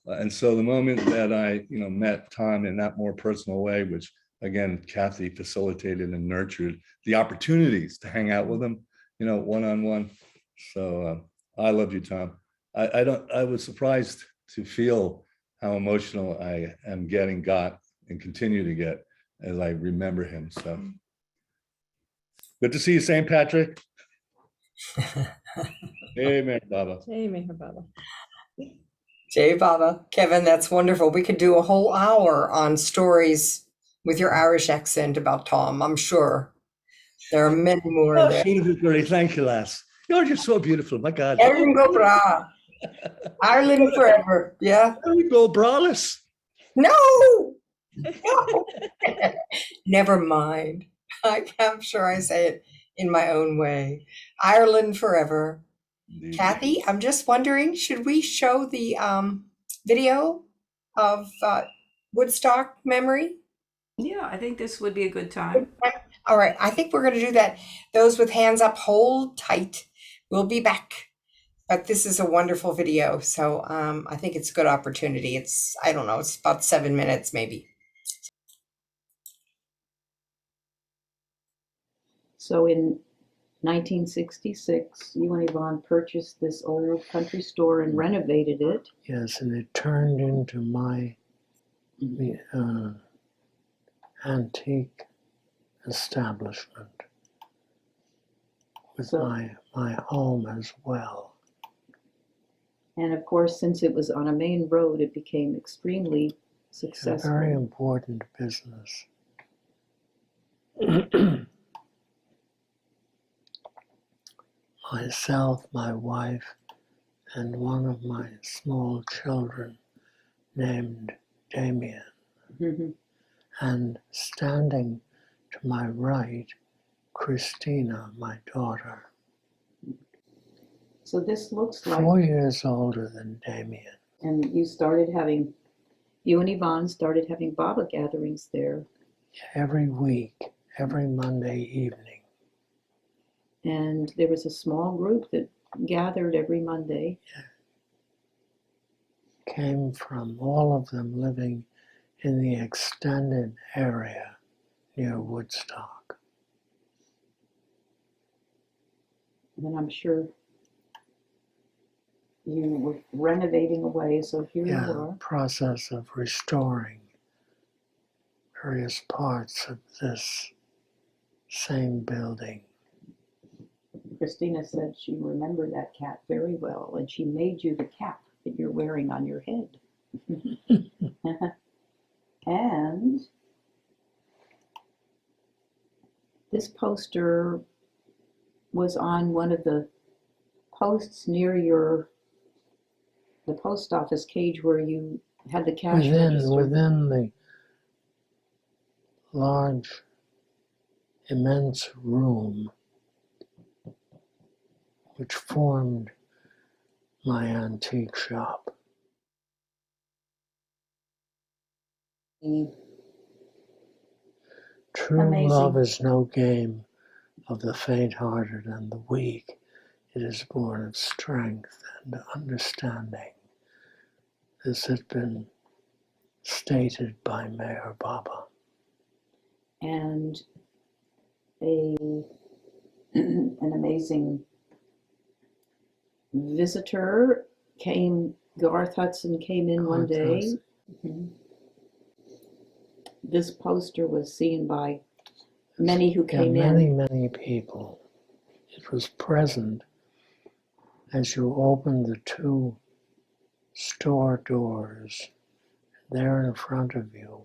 And so the moment that I, met Tom in that more personal way, which again, Cathy facilitated and nurtured the opportunities to hang out with him, one-on-one. So I love you, Tom. I was surprised to feel how emotional I am got and continue to get as I remember him. So good to see you, St. Patrick. Hey, Meher Baba. Hey, Meher Baba. Jay Baba. Kevin, that's wonderful. We could do a whole hour on stories with your Irish accent about Tom, I'm sure. There are many more Oh, there. great. Thank you, lass. You're just so beautiful. My God. Erin go bra. Ireland forever. Yeah. There we go, braless. No. No. Never mind. I'm sure I say it in my own way. Ireland forever. Cathy, I'm just wondering, should we show the video of Woodstock memory? Yeah, I think this would be a good time. All right, I think we're going to do that. Those with hands up, hold tight. We'll be back. But this is a wonderful video, so I think it's a good opportunity. It's, I don't know, it's about 7 minutes maybe. So in 1966, you and Yvonne purchased this old country store and renovated it. Yes, and it turned into my antique establishment with my home as well. And of course, since it was on a main road, it became extremely successful. A very important business. Myself, my wife, and one of my small children named Damien. Mm-hmm. And standing to my right, Christina, my daughter. So this looks like 4 years older than Damien. And you and Yvonne started having Baba gatherings there. Every week, every Monday evening. And there was a small group that gathered every Monday. Came from all of them living in the extended area near Woodstock. And I'm sure you were renovating away, so here you are. Process of restoring various parts of this same building. Christina said she remembered that cat very well, and she made you the cap that you're wearing on your head. And this poster was on one of the posts near the post office cage where you had the cash register. Within the large, immense room which formed my antique shop. True Amazing. Love is no game of the faint-hearted and the weak. It is born of strength and understanding. This has been stated by Meher Baba. And an amazing visitor came, Garth Hudson came in one day. Mm-hmm. This poster was seen by many who came in. Many people. It was present as you opened the two store doors. There in front of you,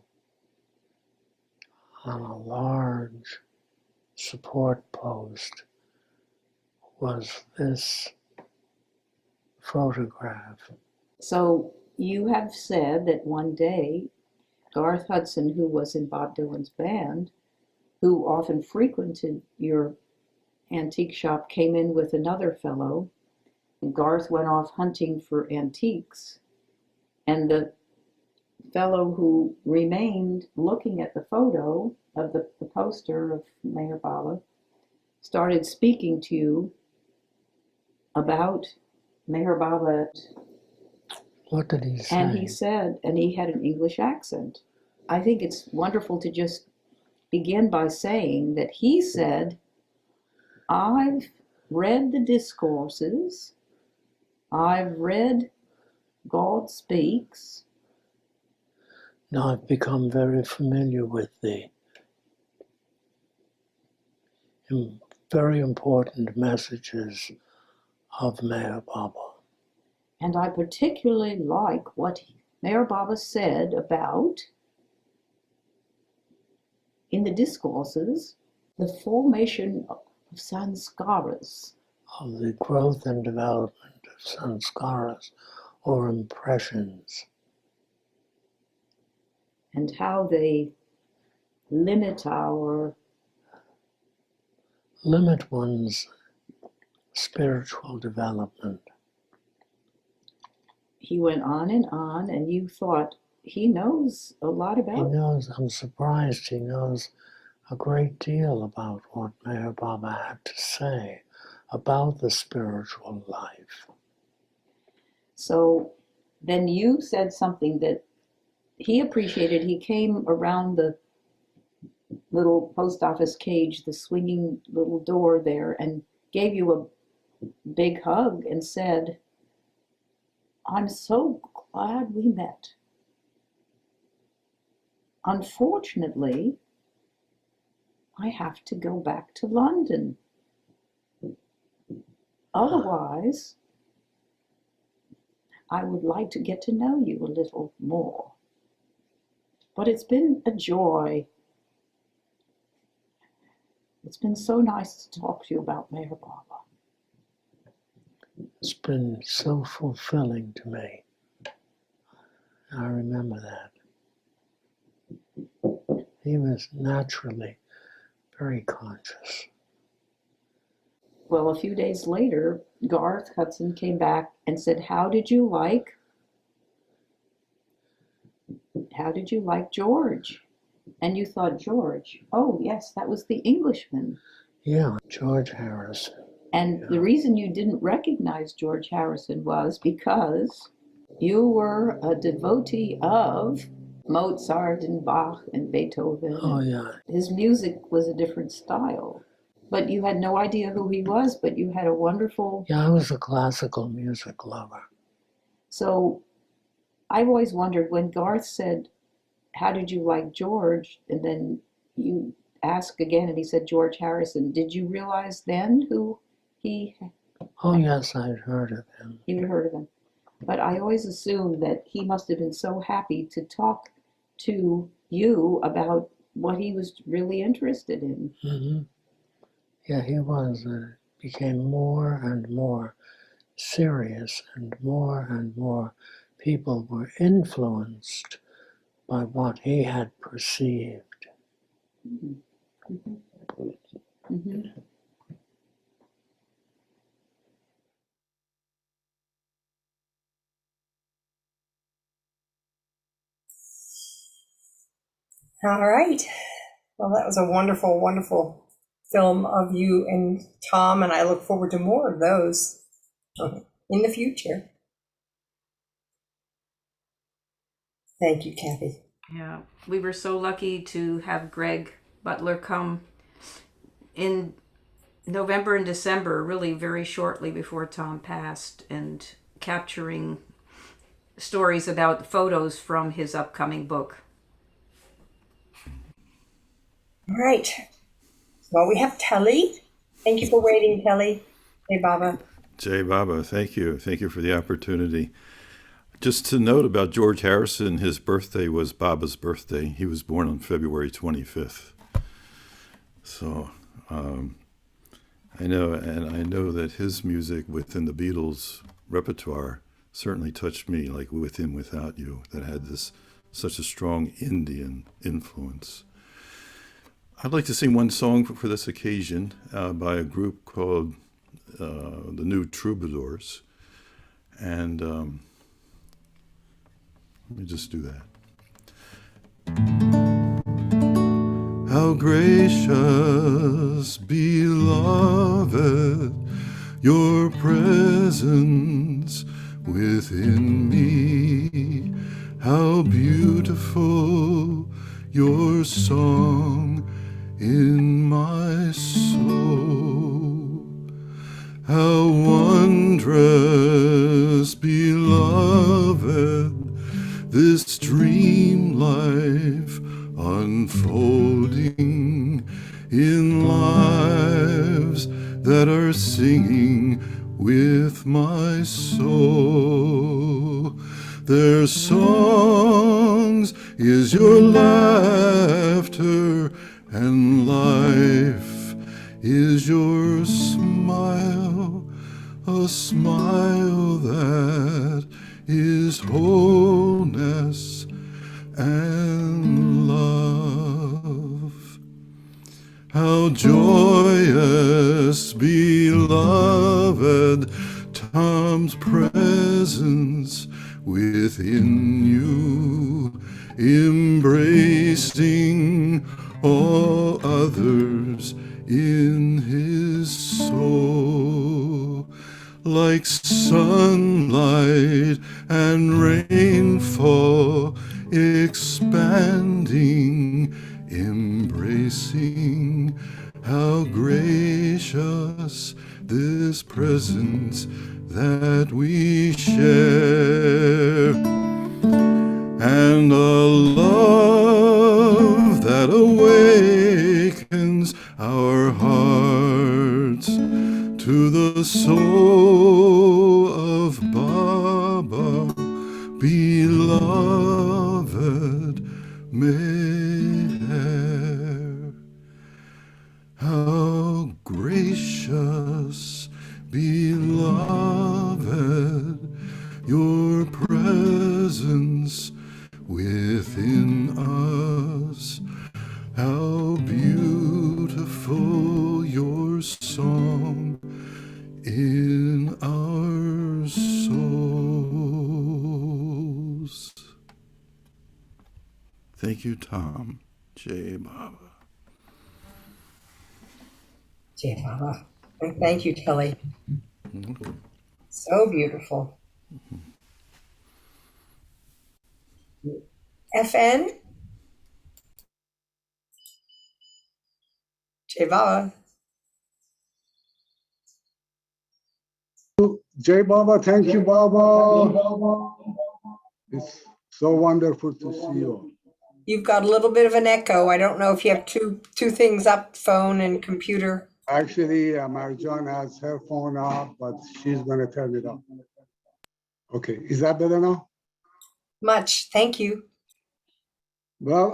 on a large support post, was this photograph. So you have said that one day Garth Hudson, who was in Bob Dylan's band, who often frequented your antique shop, came in with another fellow, and Garth went off hunting for antiques, and the fellow who remained looking at the photo of the poster of Meher Baba started speaking to you about Meher Baba. What did he say? And he said, and he had an English accent. I think it's wonderful to just begin by saying that he said, I've read the discourses, I've read God Speaks. Now I've become very familiar with the very important messages of Meher Baba. And I particularly like what Meher Baba said about, in the discourses, the formation of sanskaras. Of the growth and development of sanskaras, or impressions. And how they limit one's spiritual development. He went on, and you thought, he knows a lot about it. He knows, I'm surprised he knows a great deal about what Meher Baba had to say about the spiritual life. So then you said something that he appreciated. He came around the little post office cage, the swinging little door there, and gave you a big hug and said, I'm so glad we met. Unfortunately, I have to go back to London. Otherwise, I would like to get to know you a little more. But it's been a joy. It's been so nice to talk to you about Meher Baba. It's been so fulfilling to me. I remember that. He was naturally very conscious. Well, a few days later, Garth Hudson came back and said, how did you like George? And you thought, George, oh yes, that was the Englishman. Yeah, George Harrison. And the reason you didn't recognize George Harrison was because you were a devotee of Mozart and Bach and Beethoven. Oh, yeah. His music was a different style. But you had no idea who he was, but you had a wonderful... Yeah, I was a classical music lover. So I've always wondered, when Garth said, how did you like George? And then you asked again, and he said George Harrison. Did you realize then who he... Oh, yes, I'd heard of him. You'd heard of him. But I always assumed that he must have been so happy to talk to you about what he was really interested in. Mm-hmm. Yeah, he was. Became more and more serious, and more people were influenced by what he had perceived. Mm-hmm. Mm-hmm. Mm-hmm. All right. Well, that was a wonderful, wonderful film of you and Tom, and I look forward to more of those in the future. Thank you, Cathy. Yeah, we were so lucky to have Greg Butler come in November and December, really very shortly before Tom passed, and capturing stories about photos from his upcoming book. All right. Well, we have Telly. Thank you for waiting, Telly. Hey, Baba. Jay Baba, thank you. Thank you for the opportunity. Just to note about George Harrison, his birthday was Baba's birthday. He was born on February 25th. So I know that his music within the Beatles repertoire certainly touched me, like With Him, Without You, that had such a strong Indian influence. I'd like to sing one song for this occasion by a group called the New Troubadours. And let me just do that. How gracious, beloved, your presence within me. How beautiful your song in my soul. How wondrous, beloved, this dream life unfolding in lives that are singing with my soul. Their songs is your laughter, and life is your smile, a smile that is wholeness and love. How joyous, beloved, Tom's presence within you, embracing all others in his soul. Like sunlight and rainfall, expanding, embracing, how gracious this presence that we share, and a love that awakens our hearts to the soul of Baba, beloved Meher. How gracious, beloved, your presence within us. How beautiful your song in our souls. Thank you, Tom. Jai Baba. Jai Baba. And thank you, Kelly. So beautiful. FN? Jai Baba. Jai Baba, thank you, Baba. It's so wonderful to see you. You've got a little bit of an echo. I don't know if you have two things up, phone and computer. Actually, Marjan has her phone up, but she's going to turn it off. Okay, is that better now? Much. Thank you. Well,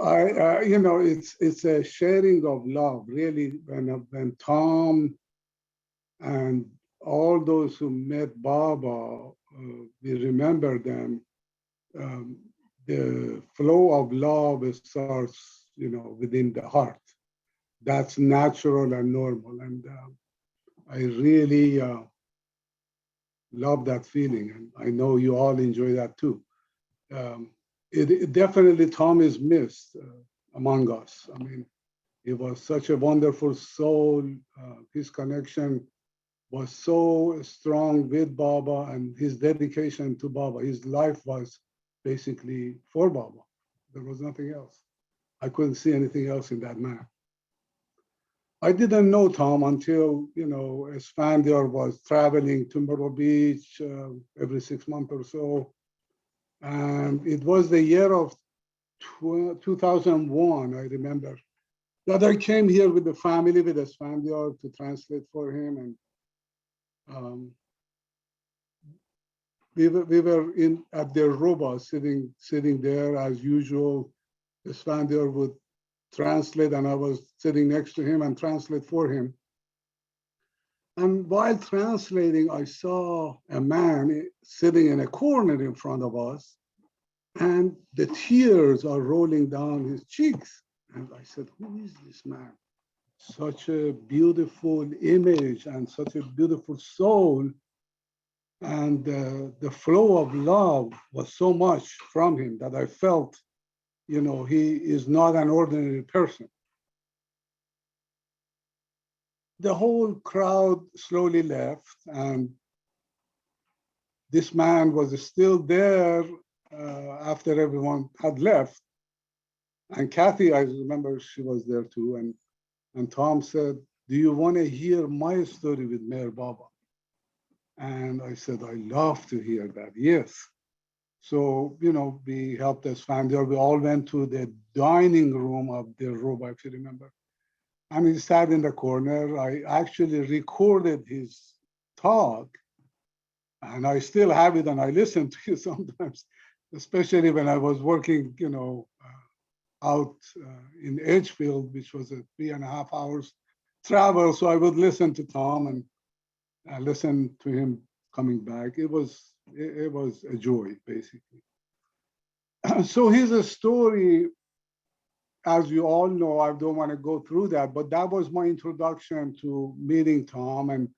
it's a sharing of love, really. When Tom and all those who met Baba, we remember them. The flow of love starts, within the heart. That's natural and normal, and I really love that feeling, and I know you all enjoy that too. It definitely, Tom is missed among us. I mean, he was such a wonderful soul. His connection was so strong with Baba, and his dedication to Baba. His life was basically for Baba. There was nothing else. I couldn't see anything else in that man. I didn't know Tom until, Esfandiar was traveling to Myrtle Beach every 6 months or so. And it was the year of 2001, I remember, that I came here with the family, with Esfandiar, to translate for him. And we were at their roba, sitting there as usual. Esfandiar would translate, and I was sitting next to him and translate for him. And while translating, I saw a man sitting in a corner in front of us, and the tears are rolling down his cheeks. And I said, who is this man? Such a beautiful image and such a beautiful soul. And the flow of love was so much from him that I felt, he is not an ordinary person. The whole crowd slowly left, and this man was still there after everyone had left. And Cathy, I remember she was there too. And Tom said, do you want to hear my story with Meher Baba? And I said, I love to hear that, yes. So, we helped Esfandiar. We all went to the dining room of the roba, if you remember. and he sat in the corner. I actually recorded his talk, and I still have it, and I listen to it sometimes, especially when I was working, out in Edgefield, which was a 3.5 hours travel. So I would listen to Tom and listen to him coming back. It was a joy, basically. So here's a story. As you all know, I don't want to go through that, but that was my introduction to meeting Tom. And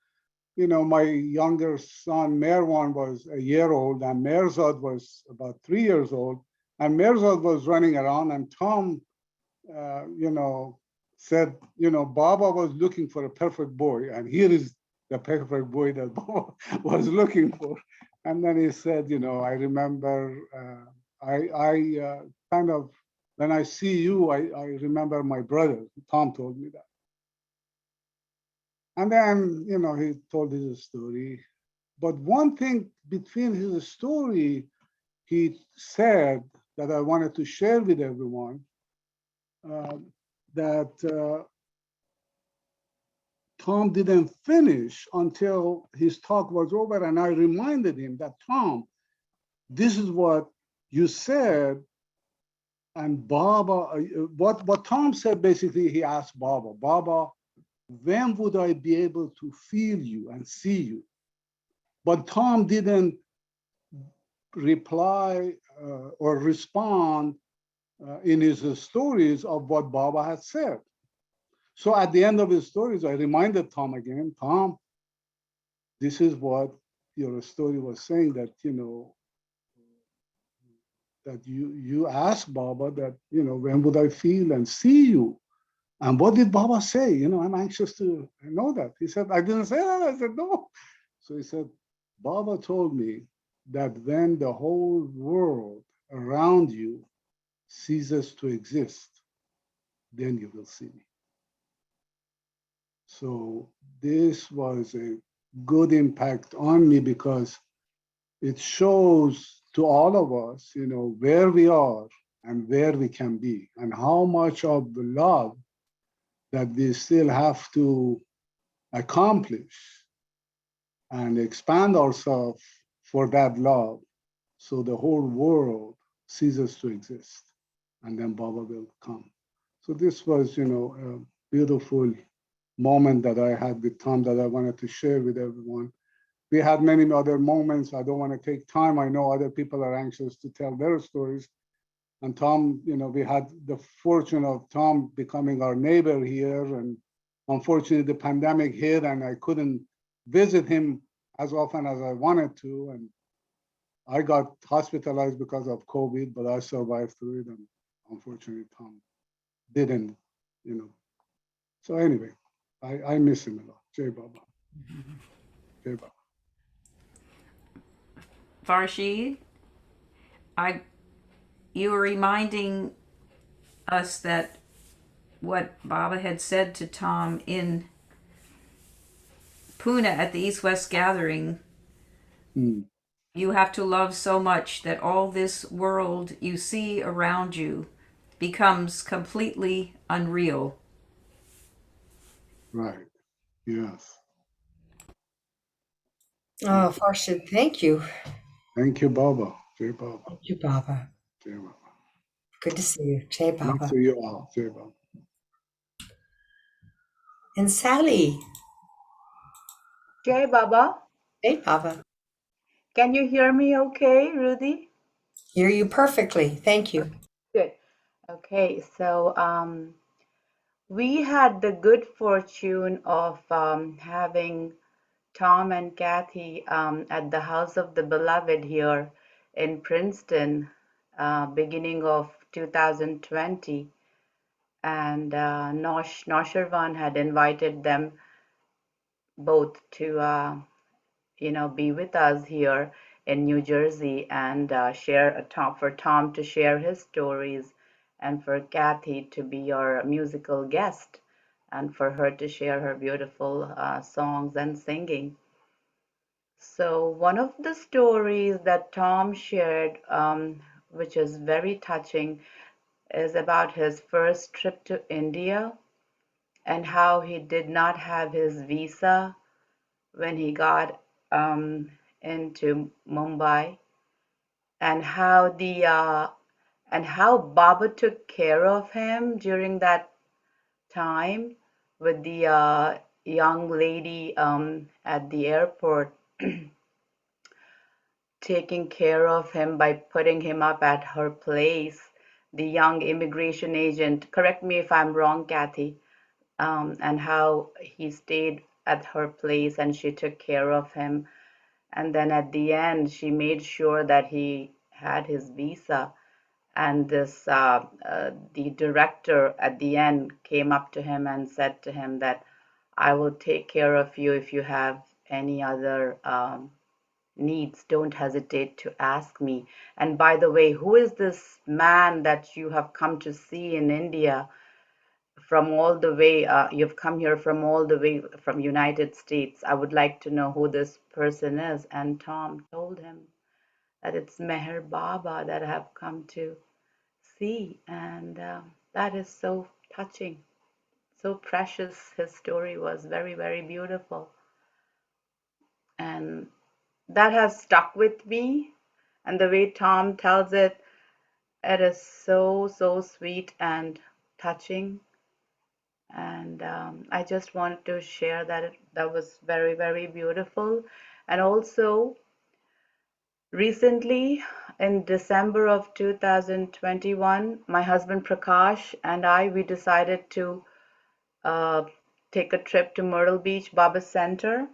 my younger son Merwan was a year old, and Merzad was about 3 years old. And Merzad was running around, and Tom, said, Baba was looking for a perfect boy, and here is the perfect boy that Baba was looking for. And then he said, I remember, I kind of, when I see you, I remember my brother. Tom told me that. And then, he told his story. But one thing between his story, he said that I wanted to share with everyone, that Tom didn't finish until his talk was over. And I reminded him that, Tom, this is what you said. And Baba, what Tom said, basically, he asked Baba, when would I be able to feel you and see you? But Tom didn't reply or respond in his stories of what Baba had said. So at the end of his stories, I reminded Tom again, Tom, this is what your story was saying, that, that you asked Baba that, when would I feel and see you? And what did Baba say? I'm anxious to know that. He said, I didn't say that. I said, no. So he said, Baba told me that when the whole world around you ceases to exist, then you will see me. So this was a good impact on me, because it shows to all of us, where we are and where we can be, and how much of the love that we still have to accomplish and expand ourselves for that love, so the whole world ceases to exist, and then Baba will come. So this was, a beautiful moment that I had with Tom that I wanted to share with everyone. We had many other moments. I don't want to take time. I know other people are anxious to tell their stories. And Tom, we had the fortune of Tom becoming our neighbor here. And unfortunately, the pandemic hit, and I couldn't visit him as often as I wanted to. And I got hospitalized because of COVID, but I survived through it. And unfortunately, Tom didn't, So anyway, I miss him a lot. Jai Baba. Jai Baba. Farshid, you were reminding us that what Baba had said to Tom in Pune at the East-West gathering, you have to love so much that all this world you see around you becomes completely unreal. Right. Yes. Oh, Farshid, thank you. Thank you, Baba. Jai Baba. Thank you, Baba. Jai Baba. Good to see you. Jai Nice Baba. to you all. Jai Baba. And Sally. Jai Baba. Hey, Baba. Can you hear me okay, Rudy? Hear you perfectly. Thank you. Good. Okay, so we had the good fortune of having Tom and Cathy at the House of the Beloved here in Princeton, beginning of 2020. And Noshirvan had invited them both to be with us here in New Jersey and for Tom to share his stories, and for Cathy to be our musical guest, and for her to share her beautiful songs and singing. So one of the stories that Tom shared, which is very touching, is about his first trip to India. and how he did not have his visa when he got into Mumbai, and how Baba took care of him during that time with the young lady at the airport, taking care of him by putting him up at her place. The young immigration agent, correct me if I'm wrong, Cathy, and how he stayed at her place and she took care of him. And then at the end, she made sure that he had his visa. And the director at the end came up to him and said to him that I will take care of you if you have any other needs. Don't hesitate to ask me. And by the way, who is this man that you have come to see in India from all the way? You've come here from all the way from United States. I would like to know who this person is. And Tom told him that it's Meher Baba that I have come to see, and that is so touching, so precious. His story was very, very beautiful, and that has stuck with me. And the way Tom tells it, it is so, so sweet and touching. And I just wanted to share that that was very, very beautiful. And also, recently, in December of 2021, my husband Prakash and we decided to take a trip to Myrtle Beach Baba Center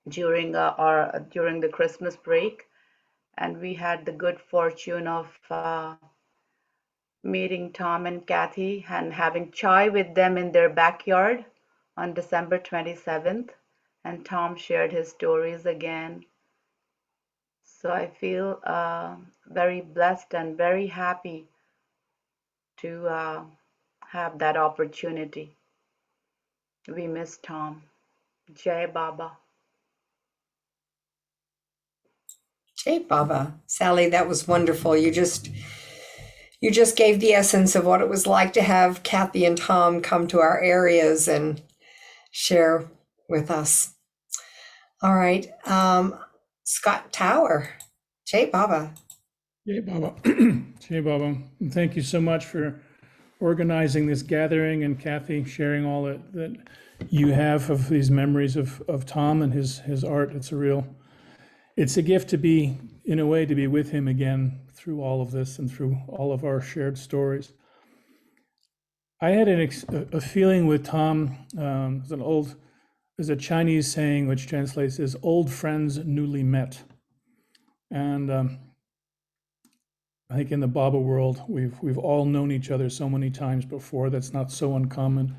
during the Christmas break, and we had the good fortune of meeting Tom and Cathy and having chai with them in their backyard on December 27th. And Tom shared his stories again. So I feel very blessed and very happy to have that opportunity. We miss Tom. Jai Baba. Jai Baba. Sally, that was wonderful. You just gave the essence of what it was like to have Cathy and Tom come to our areas and share with us. All right. Scott Tower. Jai Baba. Jai Baba. Jai Baba. And thank you so much for organizing this gathering, and Cathy sharing all that you have of these memories of Tom and his art. It's a gift to be, in a way, to be with him again through all of this and through all of our shared stories. I had a feeling with Tom. There's a Chinese saying which translates as "old friends newly met," and I think in the Baba world, we've all known each other so many times before. That's not so uncommon.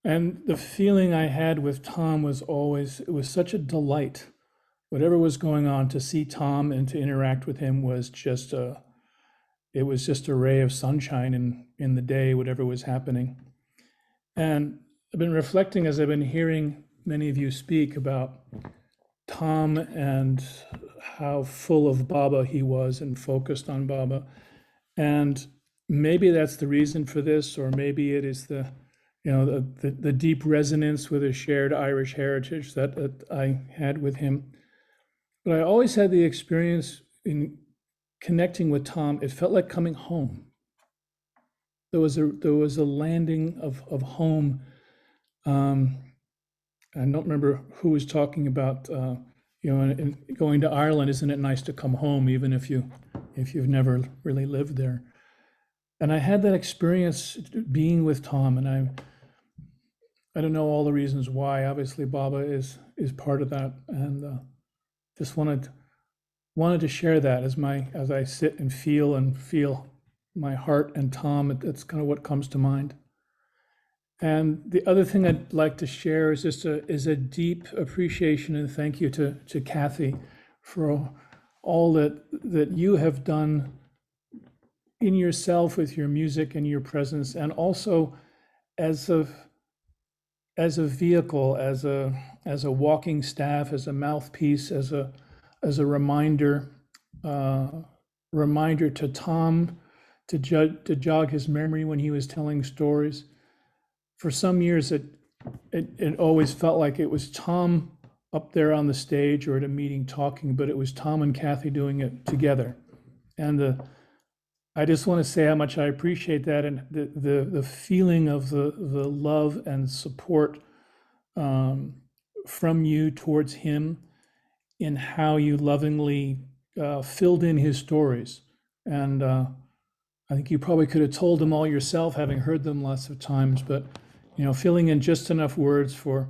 And the feeling I had with Tom was always, it was such a delight. Whatever was going on, to see Tom and to interact with him was just a ray of sunshine in the day, whatever was happening. And I've been reflecting as I've been hearing many of you speak about Tom and how full of Baba he was and focused on Baba. And maybe that's the reason for this, or maybe it is the deep resonance with a shared Irish heritage that I had with him. But I always had the experience in connecting with Tom, it felt like coming home. There was a landing of home. I don't remember who was talking about, going to Ireland. Isn't it nice to come home, even if you've never really lived there? And I had that experience being with Tom, and I don't know all the reasons why. Obviously, Baba is part of that, and just wanted to share that as I sit and feel my heart and Tom. That's kind of what comes to mind. And the other thing I'd like to share is just a deep appreciation and thank you to Cathy for all that you have done in yourself with your music and your presence, and also as a vehicle, as a walking staff, as a mouthpiece, as a reminder to Tom to jog his memory when he was telling stories, for some years it always felt like it was Tom up there on the stage or at a meeting talking, but it was Tom and Cathy doing it together. And I just want to say how much I appreciate that, and the feeling of the love and support from you towards him in how you lovingly filled in his stories. And I think you probably could have told them all yourself, having heard them lots of times, but filling in just enough words for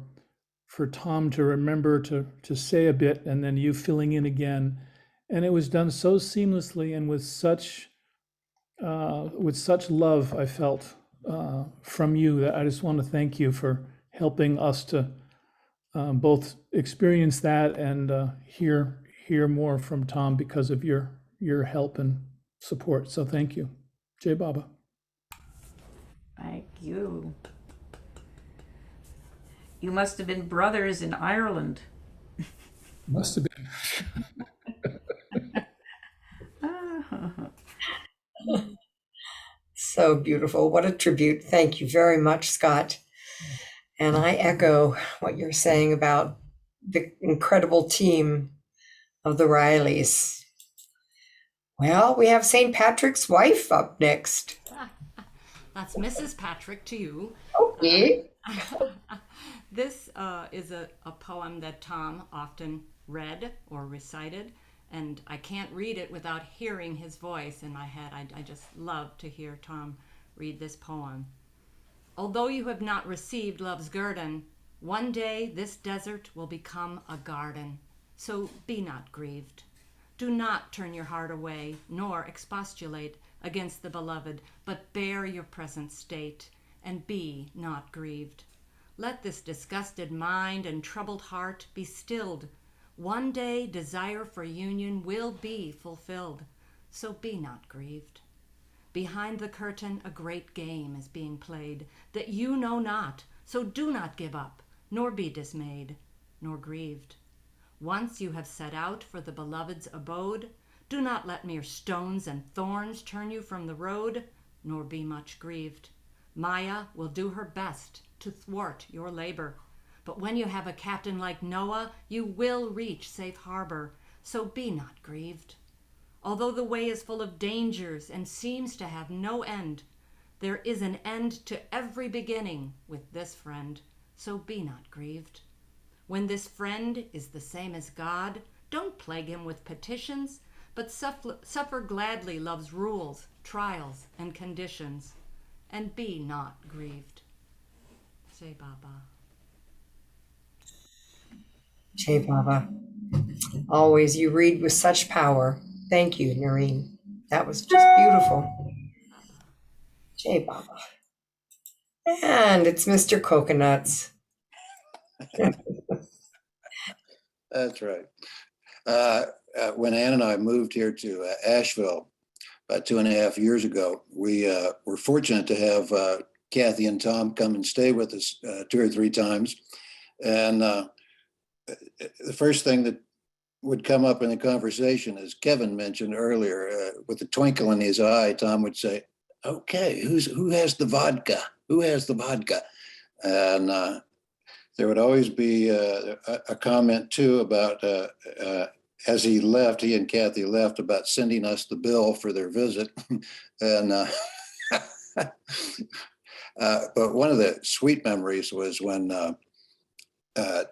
Tom to remember to say a bit, and then you filling in again. And it was done so seamlessly and with such love I felt from you, that I just want to thank you for helping us to both experience that and hear more from Tom because of your help and support. So thank you. Jai Baba. Thank you. You must have been brothers in Ireland. Must have been. So beautiful. What a tribute. Thank you very much, Scott. And I echo what you're saying about the incredible team of the Rileys. Well, we have St. Patrick's wife up next. That's Mrs. Patrick to you. Okay. This is a poem that Tom often read or recited, and I can't read it without hearing his voice in my head. I just love to hear Tom read this poem. Although you have not received love's guerdon, one day this desert will become a garden. So be not grieved. Do not turn your heart away, nor expostulate against the beloved, but bear your present state, and be not grieved. Let this disgusted mind and troubled heart be stilled. One day desire for union will be fulfilled, so be not grieved. Behind the curtain a great game is being played that you know not, so do not give up, nor be dismayed, nor grieved. Once you have set out for the beloved's abode, do not let mere stones and thorns turn you from the road, nor be much grieved. Maya will do her best to thwart your labor, but when you have a captain like Noah, you will reach safe harbor, so be not grieved. Although the way is full of dangers and seems to have no end, there is an end to every beginning with this friend, so be not grieved. When this friend is the same as God, don't plague him with petitions, but suffer gladly love's rules, trials, and conditions, and be not grieved. Say Baba. Jai Baba. Always you read with such power. Thank you, Noreen. That was just beautiful. Jai Baba. And it's Mr. Coconuts. That's right. When Ann and I moved here to Asheville about 2.5 years ago, we were fortunate to have Cathy and Tom come and stay with us 2 or 3 times. And the first thing that would come up in the conversation, as Kevin mentioned earlier, with a twinkle in his eye, Tom would say, "Okay, who has the vodka? Who has the vodka?" And there would always be a comment too about as he left, he and Cathy left, about sending us the bill for their visit. And but one of the sweet memories was when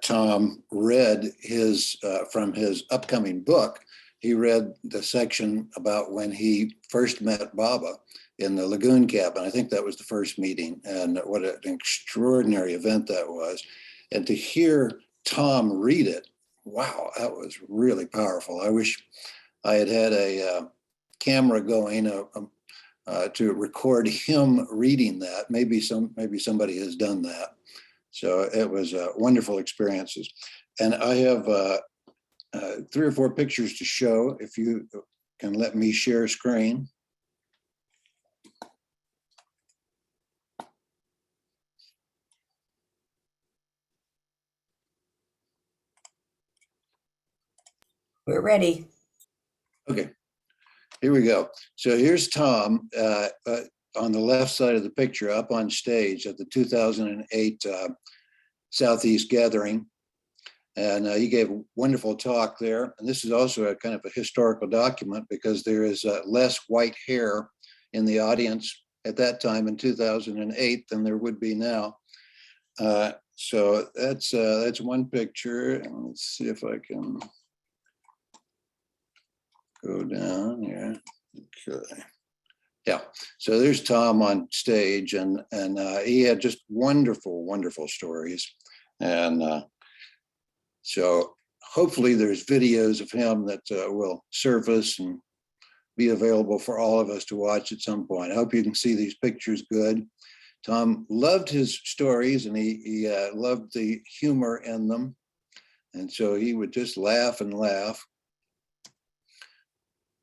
Tom read his from his upcoming book. He read the section about when he first met Baba in the lagoon cabin. I think that was the first meeting, and what an extraordinary event that was. And to hear Tom read it, wow, that was really powerful. I wish I had had a camera going to record him reading that. Maybe somebody has done that. So it was wonderful experiences. And I have 3 or 4 pictures to show, if you can let me share screen. We're ready. Okay, here we go. So here's Tom. on the left side of the picture up on stage at the 2008 Southeast Gathering. And he gave a wonderful talk there. And this is also a kind of a historical document because there is less white hair in the audience at that time in 2008 than there would be now. So that's one picture. And let's see if I can go down here. Okay. Yeah. So there's Tom on stage, and he had just wonderful, wonderful stories. And so hopefully there's videos of him that will surface and be available for all of us to watch at some point. I hope you can see these pictures good. Tom loved his stories, and he loved the humor in them. And so he would just laugh and laugh.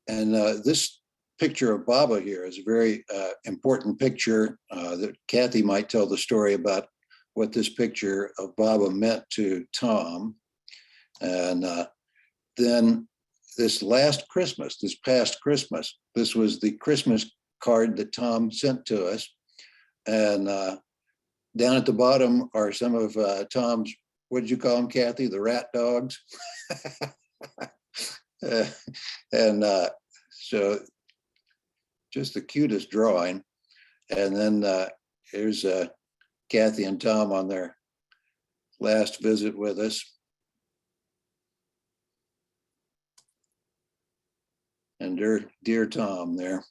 And this picture of Baba here is a very important picture that Cathy might tell the story about what this picture of Baba meant to Tom. And then this past Christmas, this was the Christmas card that Tom sent to us. And down at the bottom are some of Tom's, what did you call them, Cathy? The rat dogs. So just the cutest drawing. And then here's Cathy and Tom on their last visit with us. And dear Tom there.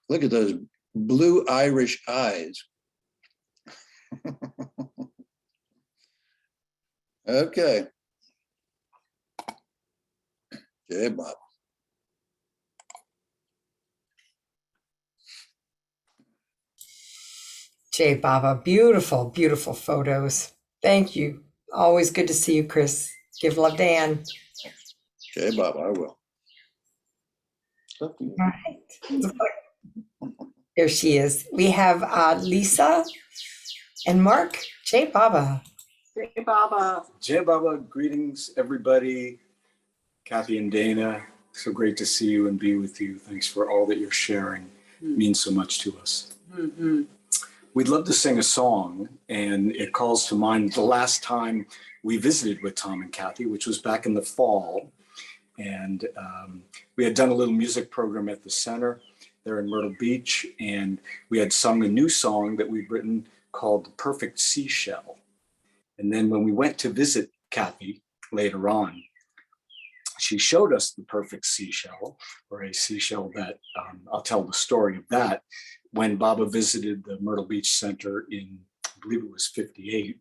Look at those blue Irish eyes. Okay. Jai Baba. Jai Baba, beautiful, beautiful photos. Thank you. Always good to see you, Chris. Give love to Ann. Jai Baba, I will. All right. There she is. We have Lisa and Mark. Jai Baba. Jai Baba. Jai Baba, greetings, everybody. Cathy and Dana, so great to see you and be with you. Thanks for all that you're sharing. It means so much to us. Mm-hmm. We'd love to sing a song, and it calls to mind the last time we visited with Tom and Cathy, which was back in the fall. And we had done a little music program at the center there in Myrtle Beach, and we had sung a new song that we'd written called The Perfect Seashell. And then when we went to visit Cathy later on, she showed us the perfect seashell, or a seashell that, I'll tell the story of that. When Baba visited the Myrtle Beach Center in, I believe it was 58,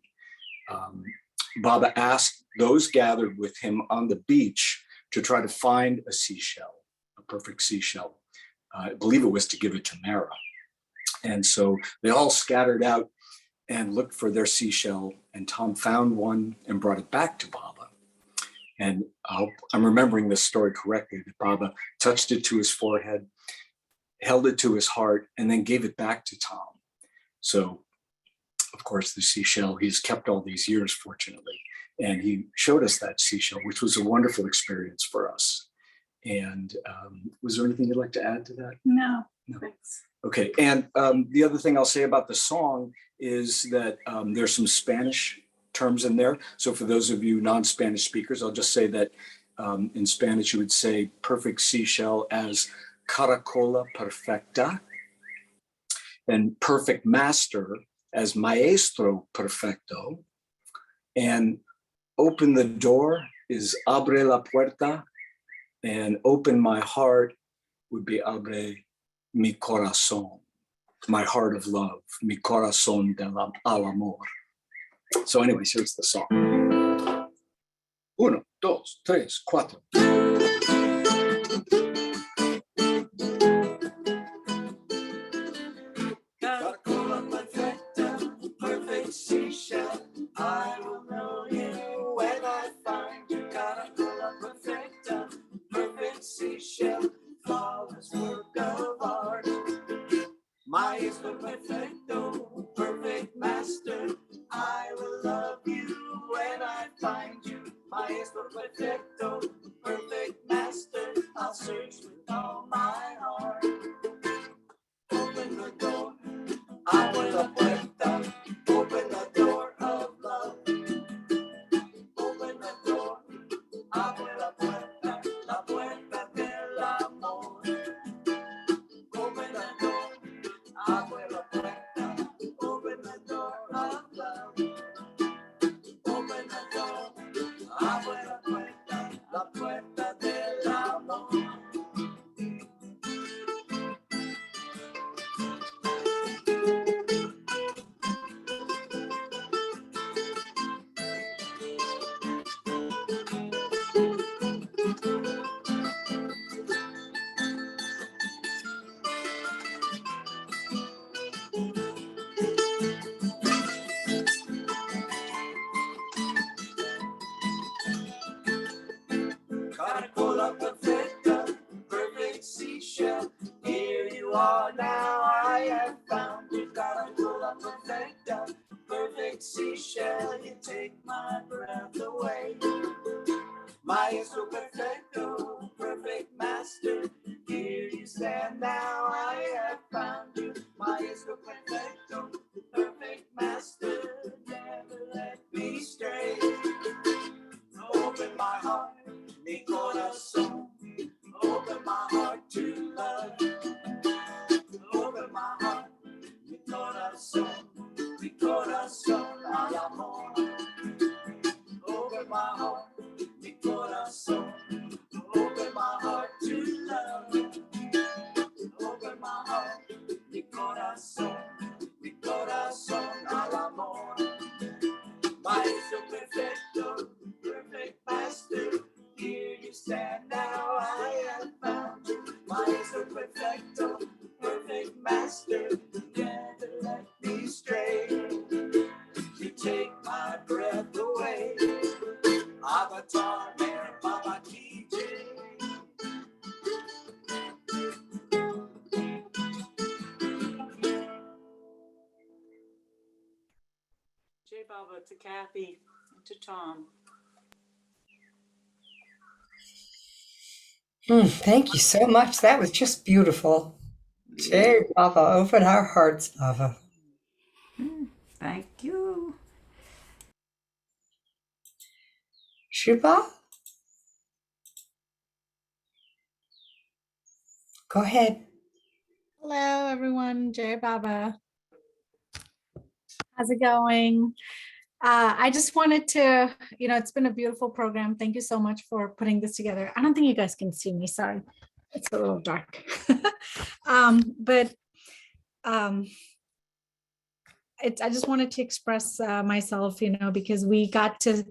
Baba asked those gathered with him on the beach to try to find a seashell, a perfect seashell. I believe it was to give it to Mara. And so they all scattered out and looked for their seashell, and Tom found one and brought it back to Baba. And I'm remembering this story correctly, that Baba touched it to his forehead, held it to his heart, and then gave it back to Tom. So, of course, the seashell he's kept all these years, fortunately. And he showed us that seashell, which was a wonderful experience for us. And was there anything you'd like to add to that? No. Thanks. Okay, and the other thing I'll say about the song is that there's some Spanish terms in there. So for those of you non-Spanish speakers, I'll just say that in Spanish, you would say perfect seashell as caracola perfecta, and perfect master as maestro perfecto, and open the door is abre la puerta, and open my heart would be abre mi corazón, my heart of love, mi corazón al amor. So anyways, here's the song. 1, 2, 3, 4. Caracola perfecta, perfect seashell, I will know you when I find you. Caracola perfecta, perfect seashell, flawless work of art. Maestro perfecto, perfect master, I will love you when I find you. Maestro perfecto, perfect master, I'll search with all my heart. you are now. I have found you, Calandula perfecta, perfect seashell. You take my breath away. Maestro perfecto, perfect master. Here you stand now. I have found you, Maestro perfecto, perfect master. Never let me stray. Open my heart, mi corazón. Open my heart to love. Open my heart, mi corazón al amor. Open my heart, mi corazón. Open my heart to love. Open my heart, mi corazón al amor. Maestro perfecto, perfect master. Here you stand now, I have found you. Maestro perfecto, perfect master. Never let me stray. You take my breath away. Avatar, Mary, Baba, TJ. Jai Baba to Cathy and to Tom. Thank you so much. That was just beautiful. Jay, Baba, open our hearts, Baba. Thank you. Shubha? Go ahead. Hello, everyone. Jai Baba. How's it going? I just wanted to, it's been a beautiful program. Thank you so much for putting this together. I don't think you guys can see me. Sorry. It's a little dark. But I just wanted to express myself, because we got to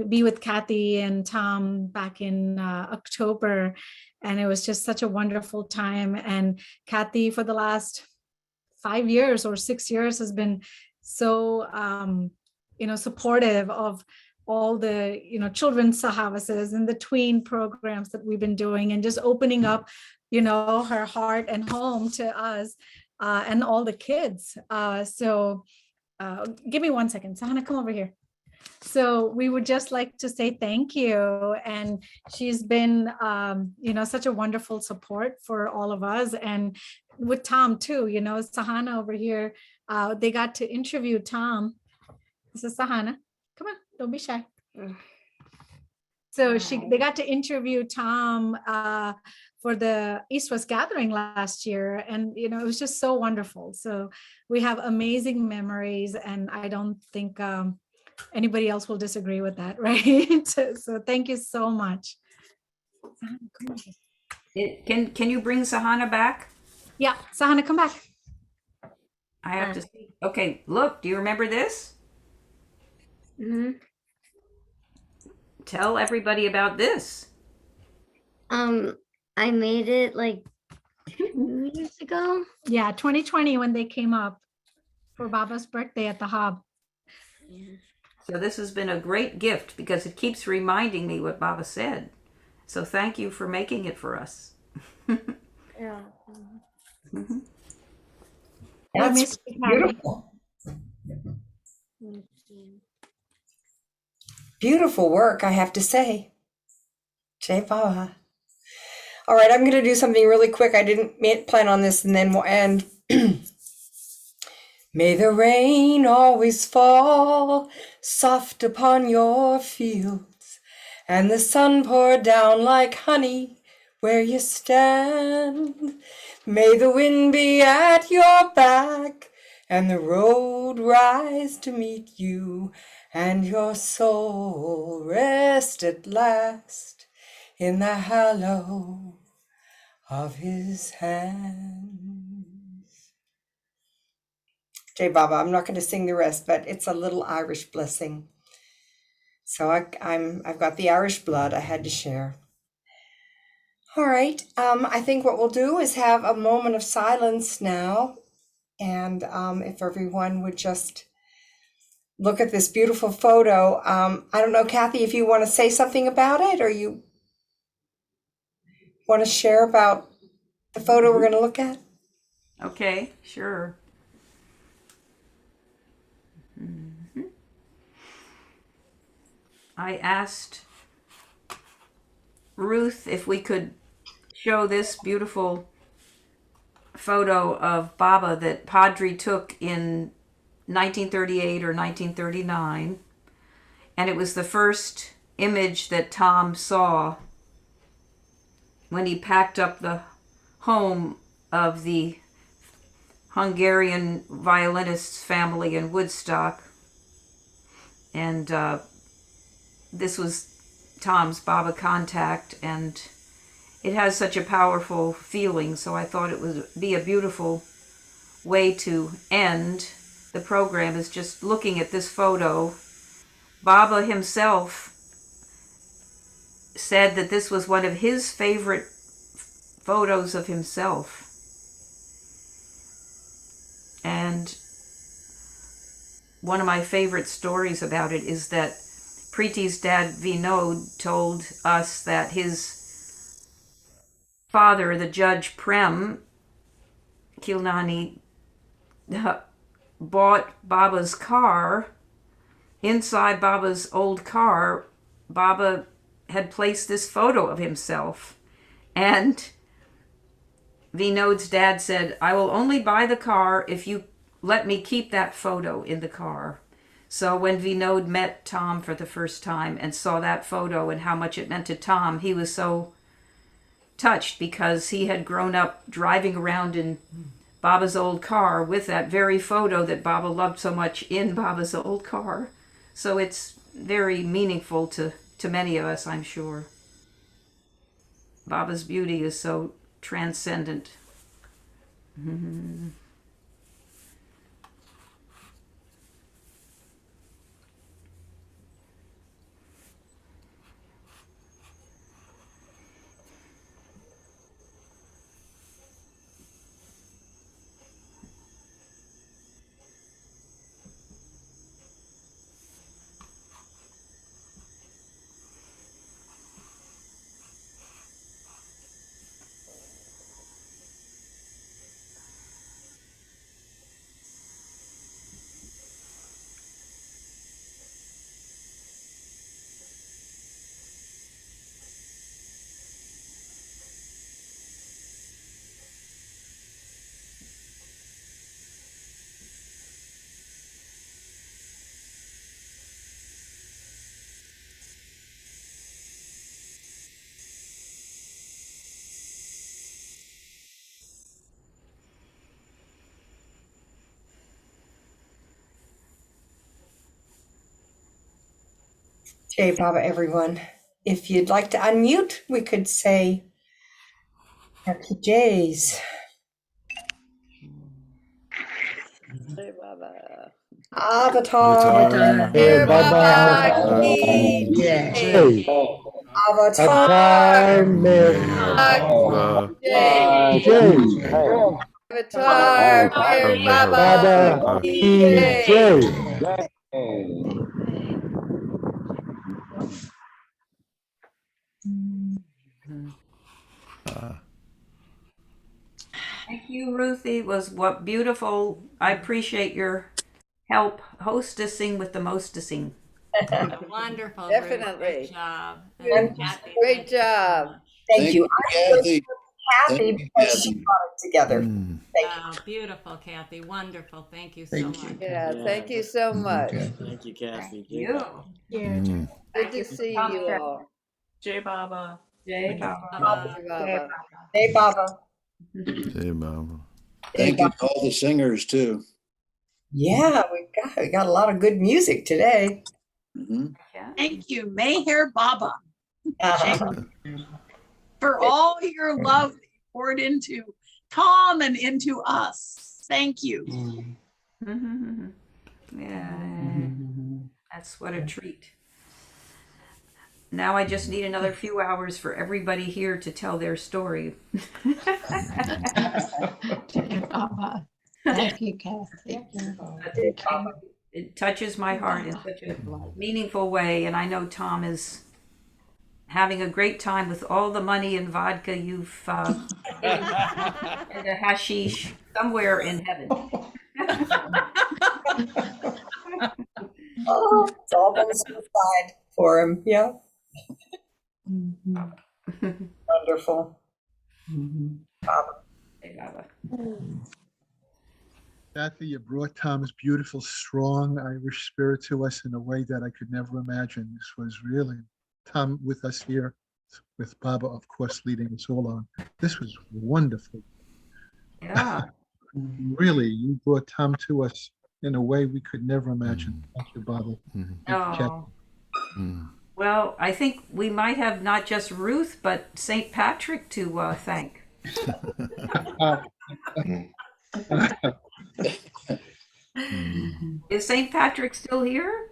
be with Cathy and Tom back in October, and it was just such a wonderful time. And Cathy, for the last 5 years or 6 years, has been so, supportive of all the, children's sahavasas and the tween programs that we've been doing, and just opening up, her heart and home to us and all the kids. So give me 1 second. Sahana, come over here. So we would just like to say thank you. And she's been, such a wonderful support for all of us. And with Tom too, Sahana over here, they got to interview Tom. This is Sahana. Come on, don't be shy. So they got to interview Tom for the East West Gathering last year. And, it was just so wonderful. So we have amazing memories, and I don't think anybody else will disagree with that, right? So thank you so much. Can you bring Sahana back? Yeah, Sahana, come back. I have to see. Okay, look, do you remember this? Mm-hmm. Tell everybody about this. I made it like 2 years ago. Yeah, 2020 when they came up for Baba's birthday at the Hub. Yeah. So this has been a great gift because it keeps reminding me what Baba said. So thank you for making it for us. Yeah. Mm-hmm. That's beautiful. Beautiful work, I have to say. Jai Baba. All right, I'm going to do something really quick. I didn't plan on this, and then we'll end. May the rain always fall soft upon your fields, and the sun pour down like honey where you stand. May the wind be at your back, and the road rise to meet you, and your soul rest at last in the hollow of his hands. Jai Baba, I'm not going to sing the rest, but it's a little Irish blessing. So I've got the Irish blood I had to share. All right, I think what we'll do is have a moment of silence now. And if everyone would just look at this beautiful photo. I don't know, Cathy, if you want to say something about it, or you want to share about the photo we're going to look at? Okay, sure. I asked Ruth if we could show this beautiful photo of Baba that Padre took in 1938 or 1939. And it was the first image that Tom saw when he packed up the home of the Hungarian violinist's family in Woodstock. And this was Tom's Baba contact, and it has such a powerful feeling, so I thought it would be a beautiful way to end the program is just looking at this photo. Baba himself said that this was one of his favorite photos of himself. And one of my favorite stories about it is that Preeti's dad Vinod told us that his father, the Judge Prem Kilnani, bought Baba's car. Inside Baba's old car, Baba had placed this photo of himself. And Vinod's dad said, "I will only buy the car if you let me keep that photo in the car." So when Vinod met Tom for the first time and saw that photo and how much it meant to Tom, he was so touched because he had grown up driving around in Baba's old car with that very photo that Baba loved so much in Baba's old car. So it's very meaningful to many of us, I'm sure. Baba's beauty is so transcendent. Jai Baba, everyone. If you'd like to unmute, we could say happy Jays. Jai Baba. Avatar. Hey, Baba. Jai. Avatar. Avatar Mary. Jay. Avatar. Baba. Jay. Thank you, Ruthie. It was what beautiful. I appreciate your help hostessing with the mostessing. Wonderful. Definitely. Ruth. Great job. And Kathy, Great job. thank you. Kathy. Kathy because she brought it together. Thank you. Beautiful, Kathy. Wonderful. Thank you so much. Yeah, thank you so much. Thank you, Kathy. You. Good to see you all. Jai Baba. Jai Baba. Baba. Hey, Baba. Hey, Mama. Thank you to all the singers too. Yeah, we got a lot of good music today. Thank you, Meher Baba, Uh-huh. for all your love that you poured into Tom and into us. Thank you. Yeah, that's what a treat. Now I just need another few hours for everybody here to tell their story. Thank you, Kathy. It touches my heart in such a meaningful way, and I know Tom having a great time with all the money and vodka you've and the hashish somewhere in heaven. Oh, it's all going to aside for him. Yeah. Wonderful. Hey, Baba. Cathy, you brought Tom's beautiful, strong Irish spirit to us in a way that I could never imagine. This was really Tom with us here, with Baba, of course, leading us all on. This was wonderful. Yeah. Really, you brought Tom to us in a way we could never imagine. Thank you, Baba. Thank you, Cathy. Oh. Well, I think we might have not just Ruth, but St. Patrick to thank. Is St. Patrick still here?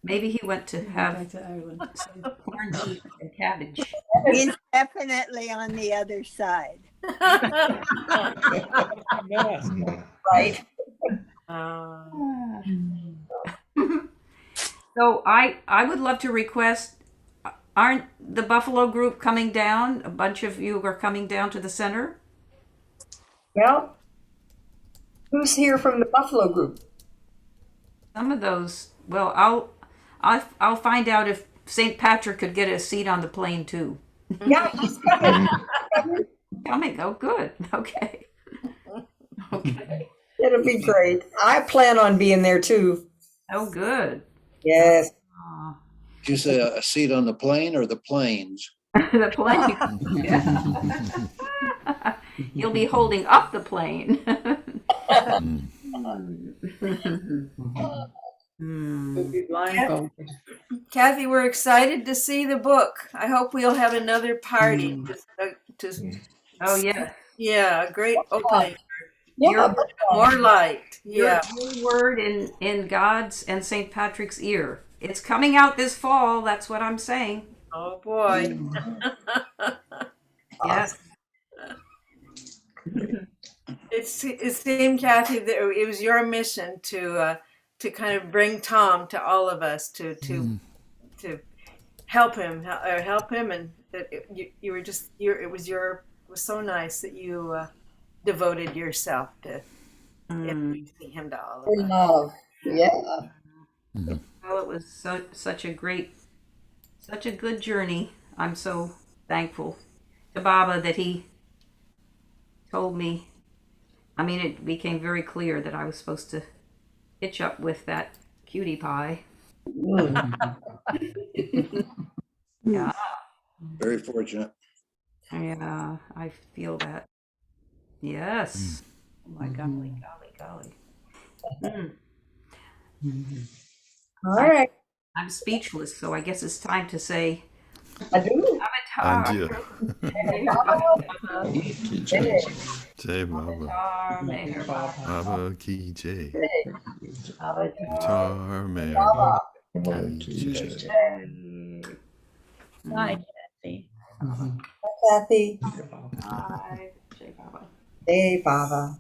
Maybe he went to have some corned beef and cabbage. He's definitely on the other side. Right. So I would love to request, aren't the Buffalo group coming down? A bunch of you are coming down to the center? Well, who's here from the Buffalo group? Some of those, well, I'll find out if St. Patrick could get a seat on the plane too. Yeah, he's coming. Coming, oh good, okay. Okay. It'll be great. I plan on being there too. Oh good. Yes. Did you say a seat on the plane or the planes? The plane. You'll be holding up the plane. Cathy, we're excited to see the book. I hope we'll have another party. Oh yeah. Yeah, a great opening. Yeah, More light. Yeah. Your word in God's and St. Patrick's ear. It's coming out this fall. That's what I'm saying. Oh boy. Yes. It seemed, Cathy, that it was your mission to kind of bring Tom to all of us to help him, and that you were just it was so nice that you devoted yourself to introducing him to all of us. Love. Yeah. Well, it was such a good journey. I'm so thankful to Baba that he told me. I mean, it became very clear that I was supposed to hitch up with that cutie pie. Yeah. Very fortunate. Yeah, I feel that. Yes. Oh my golly. All right. I'm speechless, so I guess it's time to say adieu. Adieu. Jai Baba. Baba ki jai. Tar Meher Baba. ki jai. Bye, Cathy. Cathy. Bye. Jai Baba. Hey, Baba.